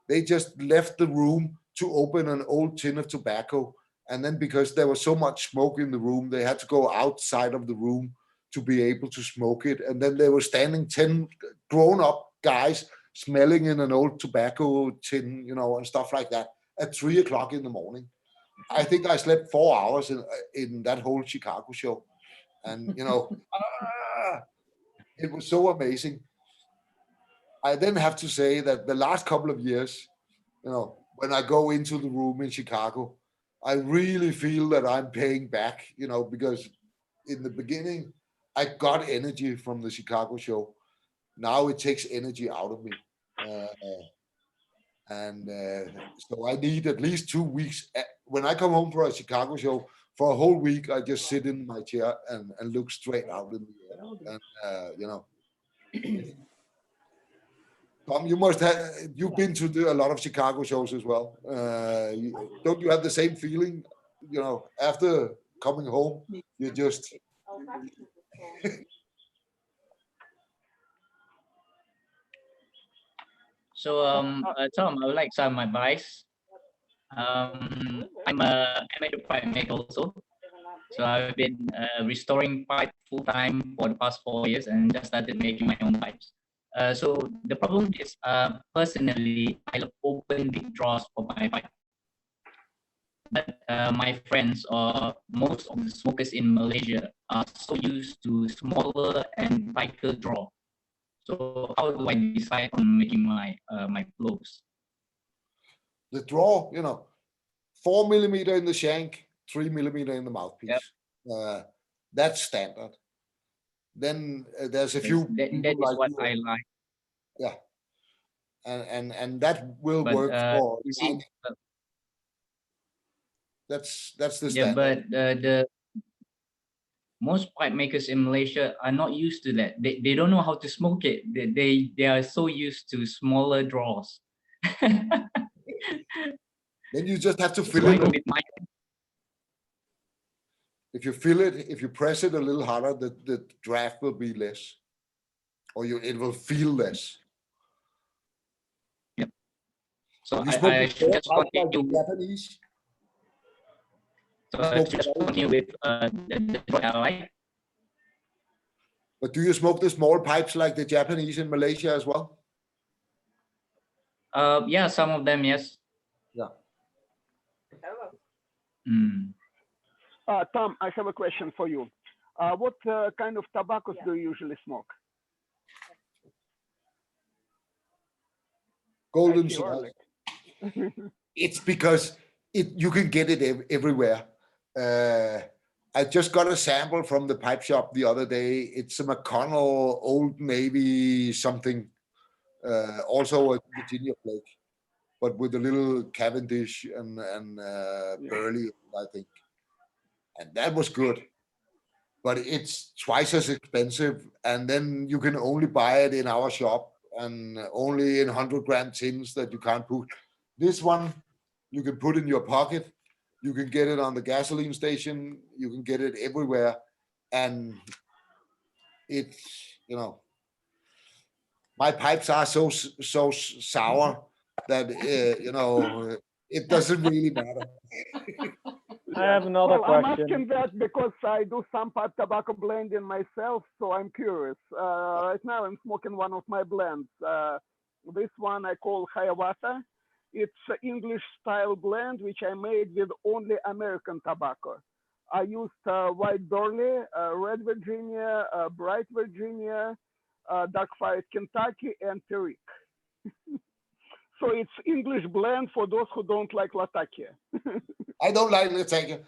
They just left the room to open an old tin of tobacco. And then because there was so much smoke in the room, they had to go outside of the room to be able to smoke it. And then they were standing 10 grown-up guys smelling in an old tobacco tin, you know, and stuff like that at 3 o'clock in the morning. I think I slept 4 hours in that whole Chicago show. And, you know, it was so amazing. I then have to say that the last couple of years, you know, when I go into the room in Chicago, I really feel that I'm paying back, you know, because in the beginning, I got energy from the Chicago show. Now it takes energy out of me. So I need at least 2 weeks. When I come home for a Chicago show, for a whole week, I just sit in my chair and look straight out in the air. And, you know, Tom, you must have, you've been to a lot of Chicago shows as well. Don't you have the same feeling, you know, after coming home, you just... So, Tom, I would like some advice. I'm a amateur pipe maker also. So I've been restoring pipe full time for the past 4 years and just started making my own pipes. So the problem is, personally, I open big drawers for my pipe. But my friends or most of the smokers in Malaysia are so used to smaller and tighter draw. So how do I decide on making my my blows? The draw, you know, 4 millimeter in the shank, 3 millimeter in the mouthpiece. Yep. That's standard. Then there's a few. That is like what I like. Yeah, and that will work for. You see, that's the standard. Yeah, but the most pipe makers in Malaysia are not used to that. They don't know how to smoke it. They are so used to smaller draws. Then you just have to fill it. If you fill it, if you press it a little harder, the draft will be less, or it will feel less. Yep. So I should just continue. Japanese. So I should just continue with the right. But do you smoke the small pipes like the Japanese in Malaysia as well? Yeah, some of them, yes. Yeah. Tom, I have a question for you. What kind of tobaccos do you usually smoke? Golden Cigar. It's because you can get it everywhere. I just got a sample from the pipe shop the other day. It's a McConnell Old Navy something, also a Virginia flake, but with a little Cavendish and Burley, I think. and that was good. But it's twice as expensive, and then you can only buy it in our shop, and only in 100-gram tins that you can't put. This one, you can put in your pocket. You can get it on the gasoline station. You can get it everywhere. And it's, you know, my pipes are so sour that, you know, it doesn't really matter. I have another I'm question. asking that because I do some pipe tobacco blending myself, so I'm curious. Right now, I'm smoking one of my blends. This one I call Hiawatha. It's an English style blend, which I made with only American tobacco. I used white burley, red Virginia, bright Virginia, dark fired Kentucky, and Perique. So it's English blend for those who don't like Latakia. I don't like Latakia.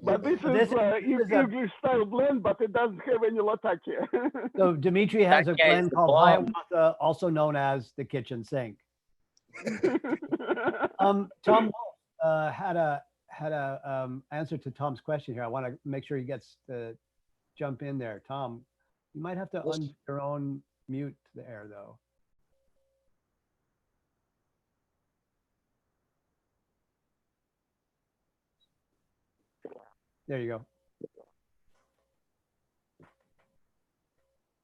But this is English style blend, but it doesn't have any Latakia. So Dimitri has a blend called Hiawatha, also known as the kitchen sink. Tom had a answer to Tom's question here. I want to make sure he gets to jump in there. Tom, you might have to undo your own mute there, though. There you go.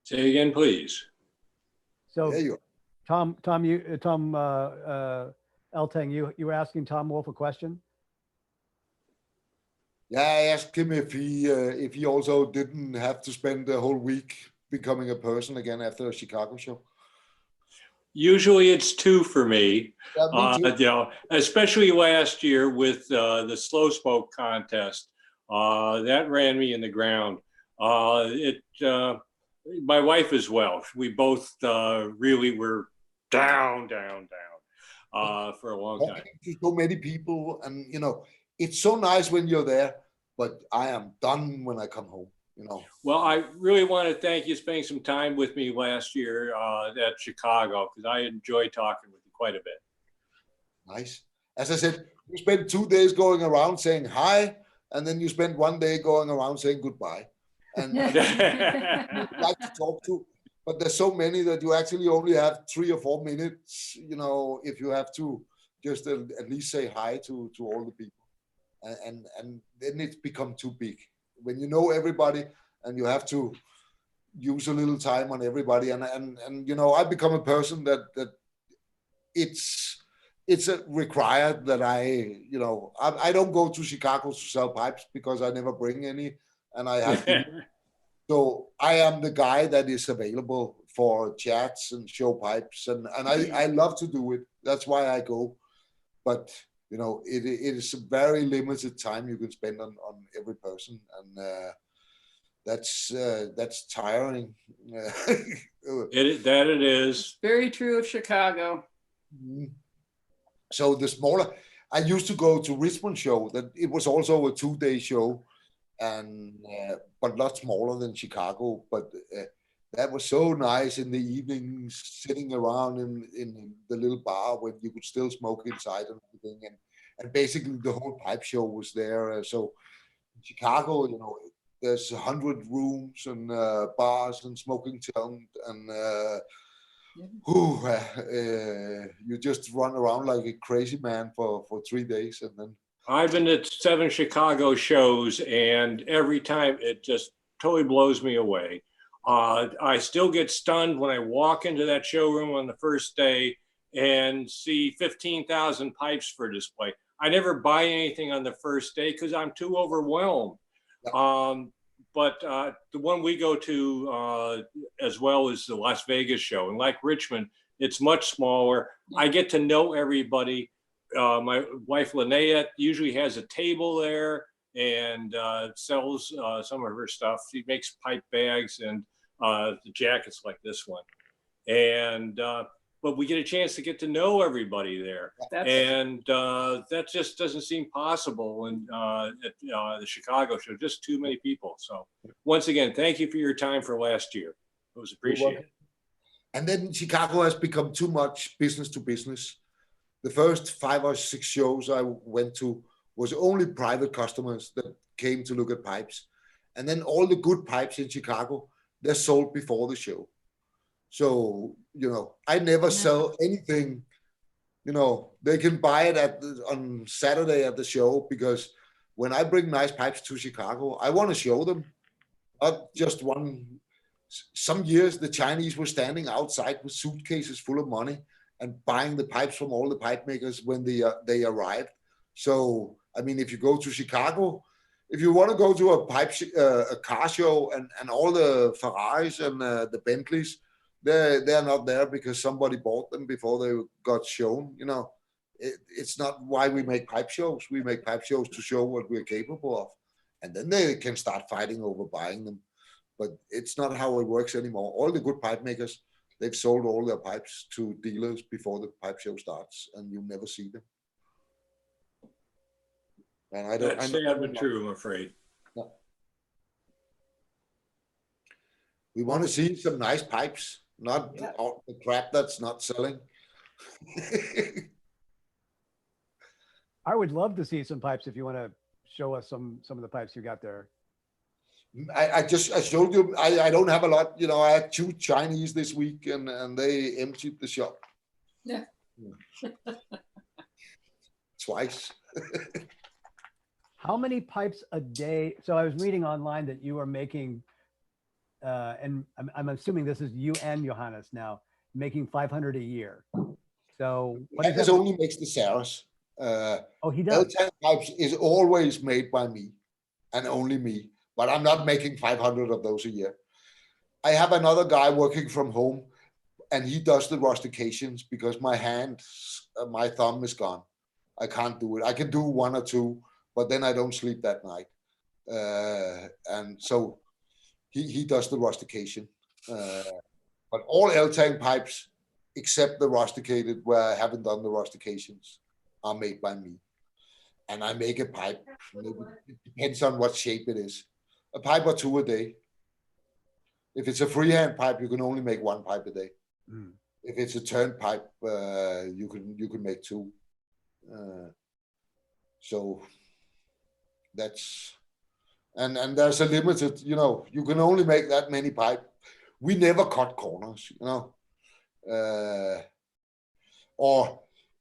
Say again, please. So there you are. Tom Eltang, you were asking Tom Wolf a question? Yeah, I asked him if he also didn't have to spend the whole week becoming a person again after a Chicago show. Usually it's 2 for me. Yeah, me too. You know, especially last year with the slow smoke contest. That ran me in the ground. My wife as well. We both really were down for a long time. To so many people, and you know, it's so nice when you're there, but I am done when I come home. You know. Well, I really want to thank you spending some time with me last year at Chicago, because I enjoyed talking with you quite a bit. Nice. As I said, you spent 2 days going around saying hi, and then you spent 1 day going around saying goodbye. And you like to talk to, but there's so many that you actually only have 3 or 4 minutes, you know, if you have to just at least say hi to all the people. And then it's become too big. When you know everybody and you have to use a little time on everybody, and you know, I become a person that it's required that I don't go to Chicago to sell pipes because I never bring any, and I have to. So I am the guy that is available for chats and show pipes, and I love to do it. That's why I go. But you know, it is a very limited time you can spend on every person, and that's tiring. It is. Very true of Chicago. So the smaller, I used to go to Richmond show. That it was also a 2-day show, and but a lot smaller than Chicago. But that was so nice in the evenings, sitting around in the little bar where you could still smoke inside and everything. And basically the whole pipe show was there. So in Chicago, you know, there's 100 rooms and bars and smoking tent, and you just run around like a crazy man for 3 days, and then. I've been at 7 Chicago shows, and every time it just totally blows me away. I still get stunned when I walk into that showroom on the first day and see 15,000 pipes for display. I never buy anything on the first day because I'm too overwhelmed. But the one we go to as well is the Las Vegas show. And like Richmond, it's much smaller. I get to know everybody. My wife, Linnea, usually has a table there and sells some of her stuff. She makes pipe bags and the jackets like this one. And but we get a chance to get to know everybody there. And that just doesn't seem possible at the Chicago show, just too many people. So once again, thank you for your time for last year. It was appreciated. And then Chicago has become too much business to business. The first 5 or 6 shows I went to was only private customers that came to look at pipes. And then all the good pipes in Chicago, they're sold before the show. So, I never sell anything, they can buy it on Saturday at the show, because when I bring nice pipes to Chicago, I want to show them, not just one. Some years the Chinese were standing outside with suitcases full of money and buying the pipes from all the pipe makers when they arrived. So, I mean, if you go to Chicago, if you want to go to a car show and all the Ferraris and the Bentleys, they're not there because somebody bought them before they got shown. It's not why we make pipe shows. We make pipe shows to show what we're capable of, and then they can start fighting over buying them. But it's not how it works anymore. All the good pipe makers, they've sold all their pipes to dealers before the pipe show starts, and you never see them. And I don't. That's sad but true, I'm afraid. No. We want to see some nice pipes, not all the crap that's not selling. I would love to see some pipes if you want to show us some of the pipes you got there. I showed you. I don't have a lot. I had 2 Chinese this week, and they emptied the shop. Yeah. Twice. How many pipes a day? So I was reading online that you are making, and I'm assuming this is you and Johannes now, making 500 a year. So Johannes only makes the Saras. He does. Eltang pipes is always made by me, and only me. But I'm not making 500 of those a year. I have another guy working from home, and he does the rustications because my thumb is gone. I can't do it. I can do 1 or 2, but then I don't sleep that night. And so he does the rustication. But all Eltang pipes, except the rusticated, where I haven't done the rustications, are made by me. And I make a pipe. It depends on what shape it is. A pipe or 2 a day. If it's a freehand pipe, you can only make 1 pipe a day. Mm. If it's a turn pipe, you can make 2. So that's, and there's a limited, you can only make that many pipe. We never cut corners, or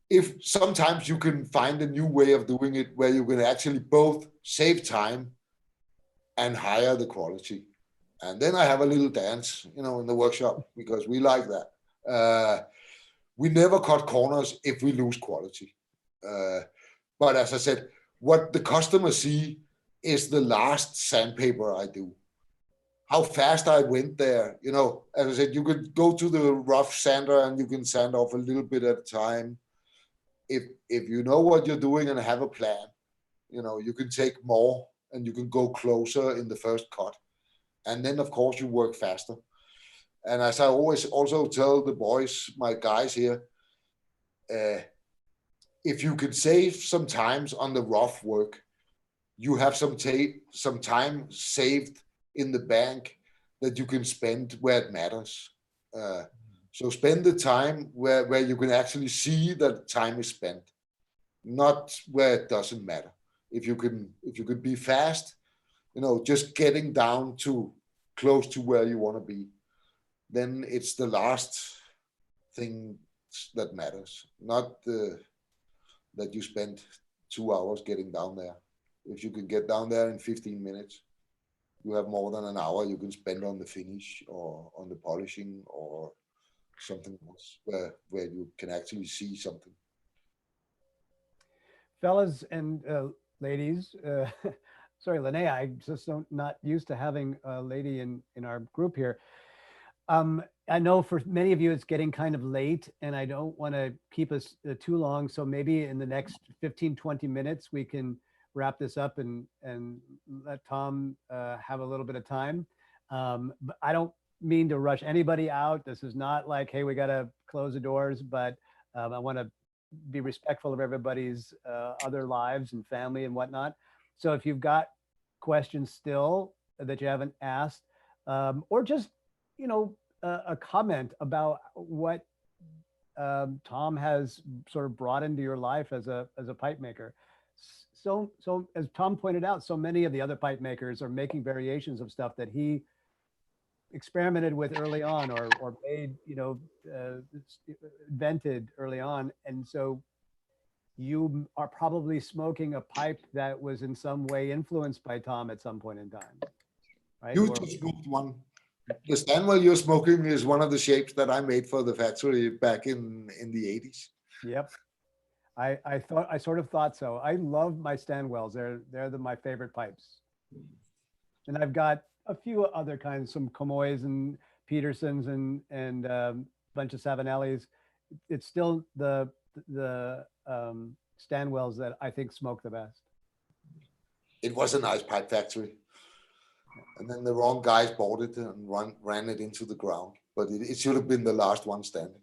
if sometimes you can find a new way of doing it where you can actually both save time and higher the quality. And then I have a little dance, in the workshop, because we like that. We never cut corners if we lose quality. But as I said, what the customers see is the last sandpaper I do. How fast I went there. As I said, you could go to the rough sander and you can sand off a little bit at a time. If you know what you're doing and have a plan, you can take more and you can go closer in the first cut. And then, of course, you work faster. And as I always also tell the boys, my guys here, if you can save some times on the rough work, you have some time saved in the bank that you can spend where it matters. So spend the time where you can actually see that time is spent, not where it doesn't matter. If you could be fast, just getting down to close to where you want to be, then it's the last thing that matters, not that you spend 2 hours getting down there. If you can get down there in 15 minutes, you have more than an hour you can spend on the finish or on the polishing or something else where you can actually see something. Fellas and ladies, sorry, Linnea, I just not used to having a lady in our group here. I know for many of you it's getting kind of late and I don't want to keep us too long. So maybe in the next 15, 20 minutes, we can wrap this up and let Tom have a little bit of time. But I don't mean to rush anybody out. This is not like, hey, we got to close the doors, but I want to be respectful of everybody's other lives and family and whatnot. So if you've got questions still that you haven't asked, or just, a comment about what Tom has sort of brought into your life as a pipe maker, so as Tom pointed out, so many of the other pipe makers are making variations of stuff that he experimented with early on, or made, invented early on. And so you are probably smoking a pipe that was in some way influenced by Tom at some point in time, right? You just smoked one. The Stanwell you're smoking is one of the shapes that I made for the factory back in the 80s. Yep. I sort of thought so. I love my Stanwells. They're my favorite pipes. And I've got a few other kinds, some Comoys and Petersons and bunch of Savinellis. It's still the Stanwells that I think smoke the best. It was a nice pipe factory. And then the wrong guys bought it and ran it into the ground. But it should have been the last one standing.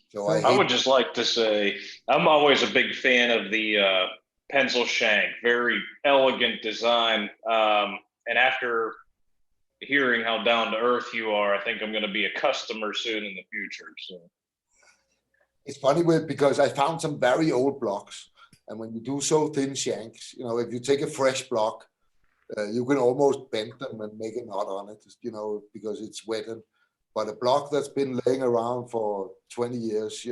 So I would just like to say, I'm always a big fan of the pencil shank, very elegant design. And after hearing how down to earth you are, I think I'm going to be a customer soon in the future. So it's funny because I found some very old blocks. And when you do so thin shanks, if you take a fresh block, you can almost bend them and make a knot on it, because it's wetted. But a block that's been laying around for 20 years,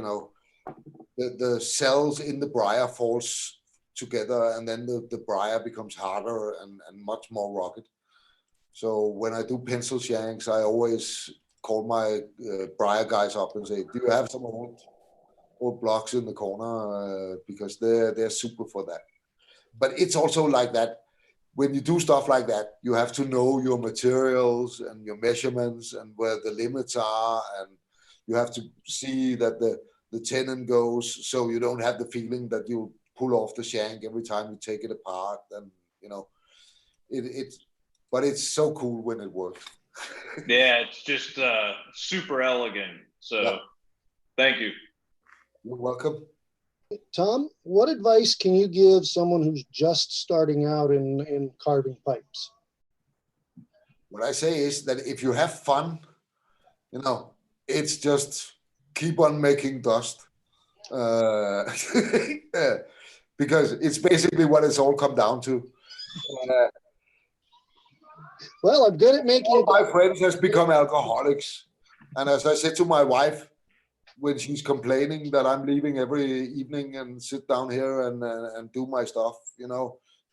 the cells in the briar falls together, and then the briar becomes harder and much more rugged. So when I do pencil shanks, I always call my briar guys up and say, do you have some old blocks in the corner? Because they're super for that. But it's also like that. When you do stuff like that, you have to know your materials and your measurements and where the limits are, and you have to see that the tenon goes, so you don't have the feeling that you pull off the shank every time you take it apart. And but it's so cool when it works. yeah, it's just super elegant. So yeah. Thank you. You're welcome. Tom, what advice can you give someone who's just starting out in carving pipes? What I say is that if you have fun, it's just keep on making dust. Because it's basically what it's all come down to. Well, I'm good at making. All my friends has become alcoholics. And as I said to my wife, when she's complaining that I'm leaving every evening and sit down here and do my stuff,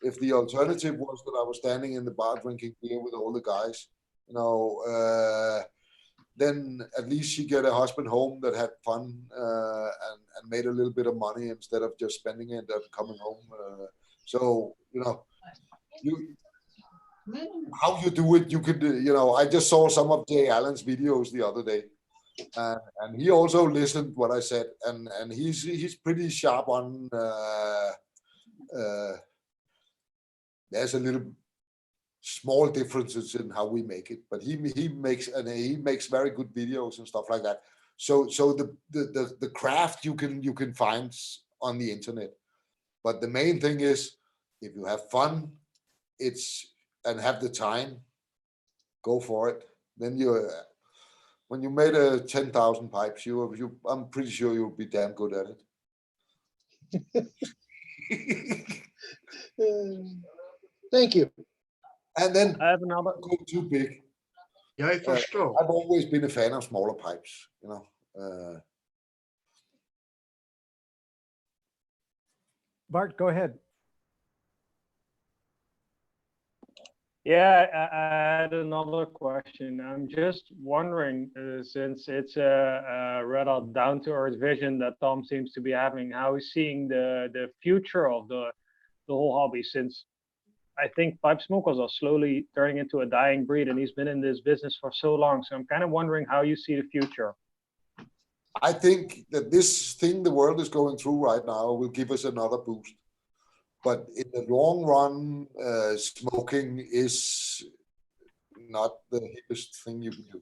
if the alternative was that I was standing in the bar drinking beer with all the guys, then at least she get a husband home that had fun and made a little bit of money instead of just spending it and coming home. How you do it, you could, I just saw some of Jay Allen's videos the other day. And he also listened what I said, and he's pretty sharp on. There's a little small differences in how we make it, but he makes very good videos and stuff like that. So the craft you can find on the internet, but the main thing is if you have fun, and have the time, go for it. Then when you made 10,000 pipes, I'm pretty sure you'll be damn good at it. Thank you. And then I have another. Go too big. Yeah, for sure. I've always been a fan of smaller pipes. Bart, go ahead. Yeah, I had another question. I'm just wondering, since it's a rather down-to-earth vision that Tom seems to be having, how he's seeing the future of the whole hobby, since I think pipe smokers are slowly turning into a dying breed, and he's been in this business for so long. So I'm kind of wondering how you see the future. I think that this thing the world is going through right now will give us another boost. But in the long run, smoking is not the hippest thing you can do.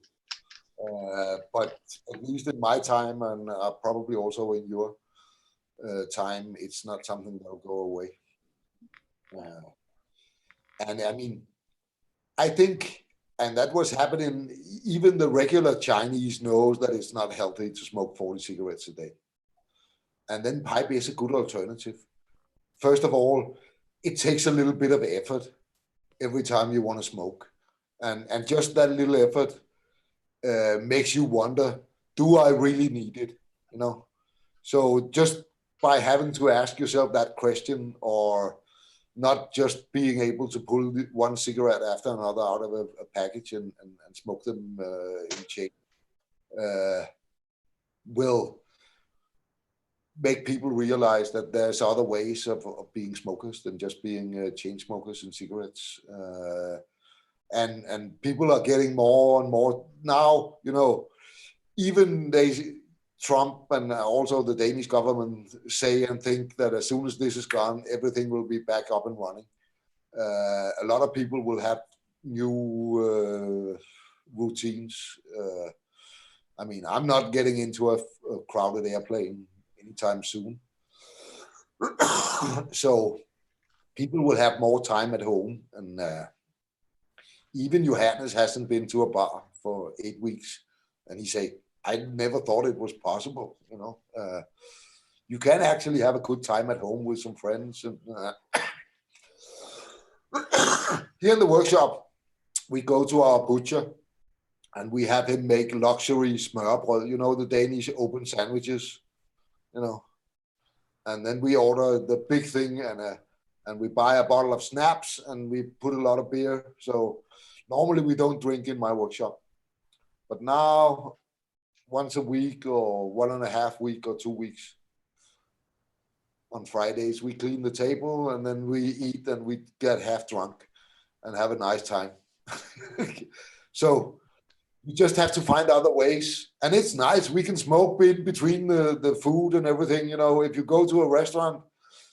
But at least in my time, and probably also in your time, it's not something that'll go away. And I mean, I think, and that was happening, even the regular Chinese knows that it's not healthy to smoke 40 cigarettes a day. And then pipe is a good alternative. First of all, it takes a little bit of effort every time you want to smoke. And just that little effort makes you wonder, do I really need it? You know? So just by having to ask yourself that question, or not just being able to pull one cigarette after another out of a package and smoke them in chain, will make people realize that there's other ways of being smokers than just being chain smokers and cigarettes. And people are getting more and more now, you know, even Trump and also the Danish government say and think that as soon as this is gone, everything will be back up and running. A lot of people will have new routines. I mean, I'm not getting into a crowded airplane anytime soon. So people will have more time at home. And even Johannes hasn't been to a bar for 8 weeks. And he say, I never thought it was possible, you know. You can actually have a good time at home with some friends. And here in the workshop, we go to our butcher and we have him make luxury smørrebrød, you know, the Danish open sandwiches, you know. And then we order the big thing and we buy a bottle of schnapps and we put a lot of beer. So normally we don't drink in my workshop. But now, once a week or 1.5 weeks or 2 weeks, on Fridays, we clean the table and then we eat and we get half drunk and have a nice time. So you just have to find other ways. And it's nice. We can smoke in between the food and everything. You know, if you go to a restaurant,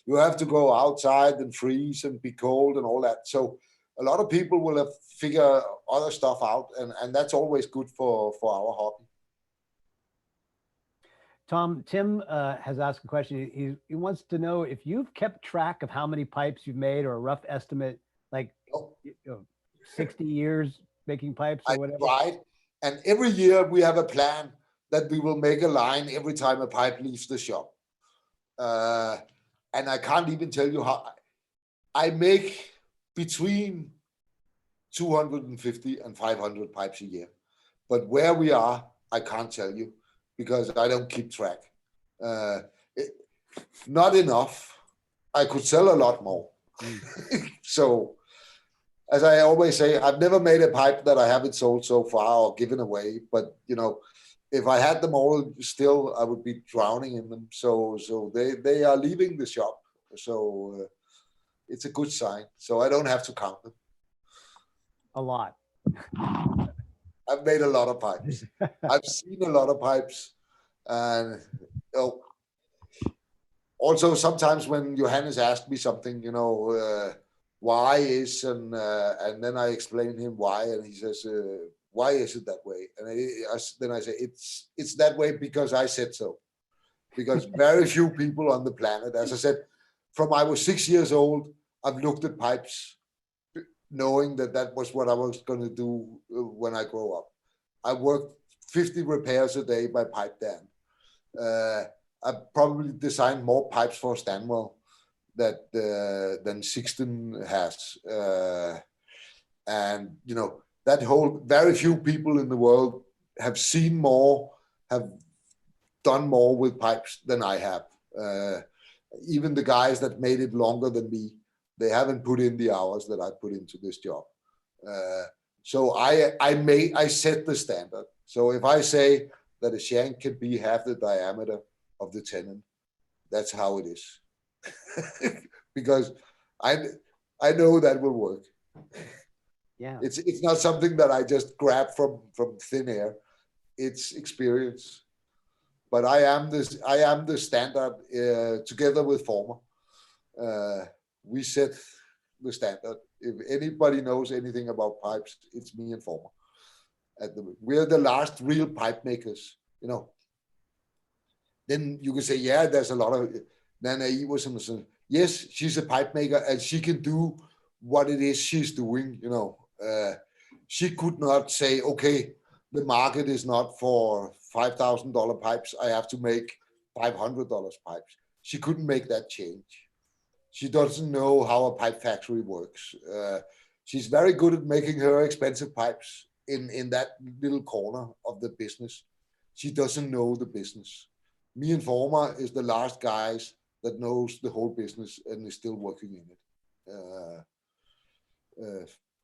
you have to go outside and freeze and be cold and all that. So a lot of people will have figure other stuff out, and that's always good for our hobby. Tom, Tim has asked a question. He wants to know if you've kept track of how many pipes you've made, or a rough estimate, like 60 years making pipes or whatever. Right. And every year we have a plan that we will make a line every time a pipe leaves the shop. And I can't even tell you how. I make between 250 and 500 pipes a year. But where we are, I can't tell you because I don't keep track. Not enough. I could sell a lot more. So, as I always say, I've never made a pipe that I haven't sold so far or given away. But, you know, if I had them all still, I would be drowning in them. So they are leaving the shop. So it's a good sign. So I don't have to count them. A lot. I've made a lot of pipes. I've seen a lot of pipes. And also sometimes when Johannes asked me something, you know, why is, and then I explain him why, and he says, why is it that way? And then I say, it's that way because I said so. Because very few people on the planet, as I said, from I was 6 years old, I've looked at pipes knowing that that was what I was going to do when I grow up. I worked 50 repairs a day by Pipe Dan. I probably designed more pipes for Stanwell than Sixten has. And, you know, that whole, very few people in the world have seen more, have done more with pipes than I have. Even the guys that made it longer than me, they haven't put in the hours that I put into this job. So I set the standard. So if I say that a shank can be half the diameter of the tenon, that's how it is. Because I know that will work. Yeah. It's not something that I just grab from thin air. It's experience. But I am the standard together with Former. We set the standard. If anybody knows anything about pipes, it's me and Former. We're the last real pipe makers, you know. Then you can say, yeah, there's a lot of Nana Iversen. Yes, she's a pipe maker and she can do what it is she's doing, you know. She could not say, okay, the market is not for $5,000 pipes. I have to make $500 pipes. She couldn't make that change. She doesn't know how a pipe factory works. She's very good at making her expensive pipes in that little corner of the business. She doesn't know the business. Me and Former is the last guys that knows the whole business and is still working in it.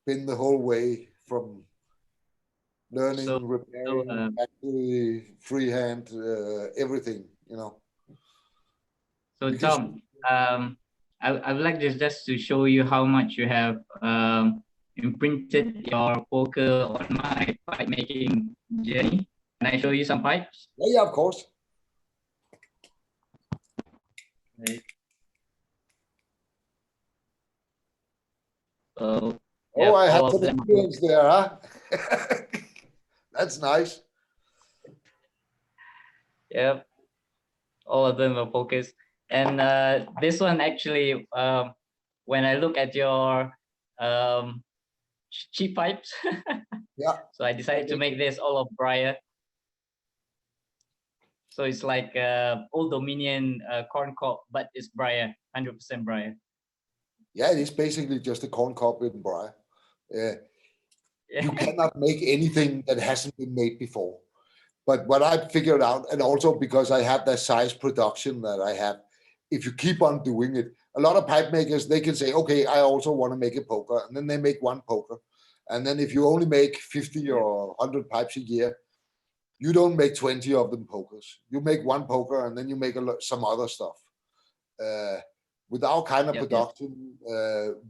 Been the whole way from learning, repairing, factory, freehand, everything, you know. So Because, Tom, I would like just to show you how much you have imprinted your poker on my pipe making journey. Can I show you some pipes? yeah, of course. Right. Oh, yep, I have all some of them. experience there, huh? That's nice. Yep, all of them are pokers. And this one actually, when I look at your cheap pipes, yeah. So I decided to make this all of briar. So it's like Old Dominion corn cob, but it's briar, 100% briar. Yeah, it is basically just a corn cob in briar. You cannot make anything that hasn't been made before. But what I figured out, and also because I have that size production that I have, if you keep on doing it, a lot of pipe makers, they can say, okay, I also want to make a poker. And then they make one poker. And then if you only make 50 or 100 pipes a year, you don't make 20 of them pokers. You make one poker and then you make some other stuff. With our kind of production,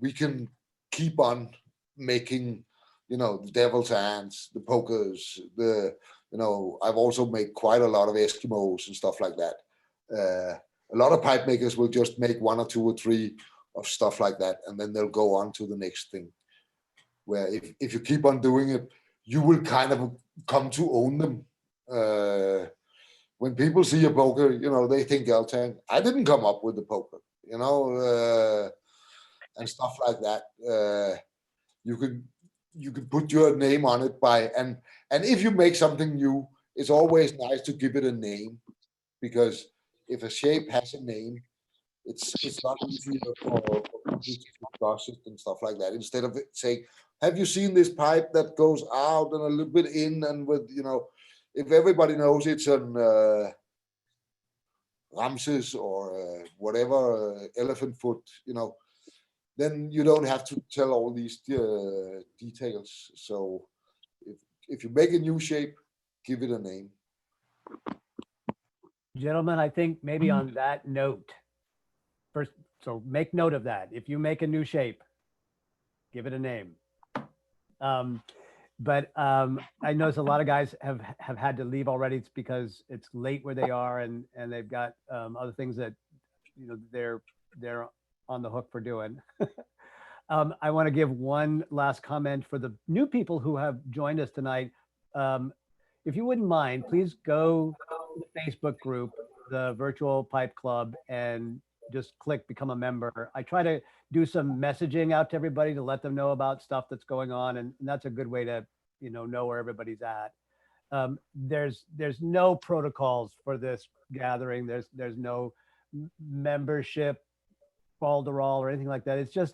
we can keep on making, you know, the devil's hands, the pokers, you know, I've also made quite a lot of Eskimos and stuff like that. A lot of pipe makers will just make 1 or 2 or 3 of stuff like that, and then they'll go on to the next thing. Where if you keep on doing it, you will kind of come to own them. When people see a poker, you know, they think Eltang. I didn't come up with the poker, you know, and stuff like that. You could put your name on it and if you make something new, it's always nice to give it a name, because if a shape has a name, it's not easier for people to discuss it and stuff like that. Instead of saying, have you seen this pipe that goes out and a little bit in, and with, you know, if everybody knows it's an Ramses or whatever elephant foot, you know, then you don't have to tell all these details. So if you make a new shape, give it a name. Gentlemen, I think maybe on that note, first, so make note of that. If you make a new shape, give it a name. But I notice a lot of guys have had to leave already. It's because it's late where they are, and they've got other things that, you know, they're on the hook for doing. I want to give one last comment for the new people who have joined us tonight. If you wouldn't mind, please go to the Facebook group, the Virtual Pipe Club, and just click become a member. I try to do some messaging out to everybody to let them know about stuff that's going on, and that's a good way to, you know where everybody's at. There's no protocols for this gathering. There's no membership balderall or anything like that. It's just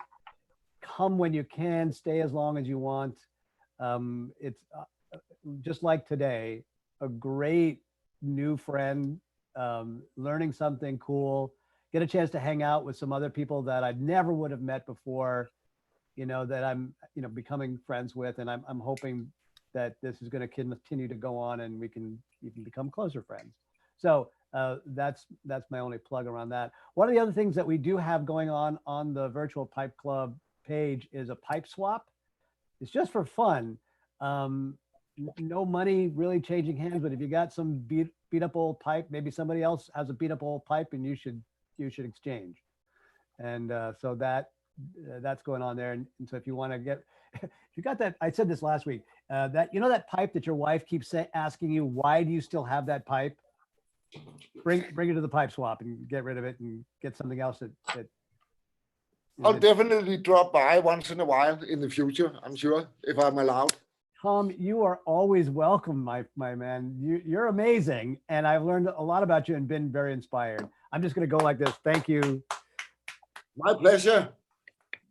come when you can, stay as long as you want. It's just like today, a great new friend, learning something cool, get a chance to hang out with some other people that I never would have met before, you know, that I'm, you know, becoming friends with, and I'm hoping that this is going to continue to go on and we can even become closer friends. So that's my only plug around that. One of the other things that we do have going on the Virtual Pipe Club page is a pipe swap. It's just for fun. No money really changing hands, but if you got some beat up old pipe, maybe somebody else has a beat up old pipe, and you should exchange. And so that's going on there. And so if you want to get, if you got that, I said this last week, that, you know, that pipe that your wife keeps asking you, why do you still have that pipe? Bring it to the pipe swap and get rid of it and get something else that I'll definitely drop by once in a while in the future, I'm sure, if I'm allowed. Tom, you are always welcome, my man. You're amazing, and I've learned a lot about you and been very inspired. I'm just going to go like this. Thank you. My pleasure.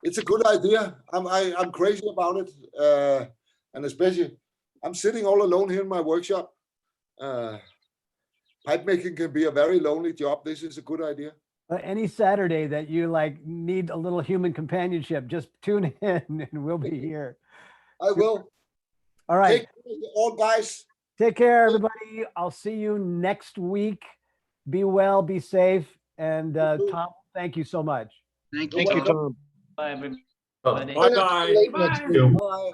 It's a good idea. I'm crazy about it, and especially I'm sitting all alone here in my workshop. Pipe making can be a very lonely job. This is a good idea. Any Saturday that you like need a little human companionship, just tune in and we'll be here. I will. All right. Take care, all guys. Take care, everybody. I'll see you next week. Be well, be safe. And Tom, thank you so much. Thank you, Tom. Bye, everybody. Bye-bye. Late next week. Bye.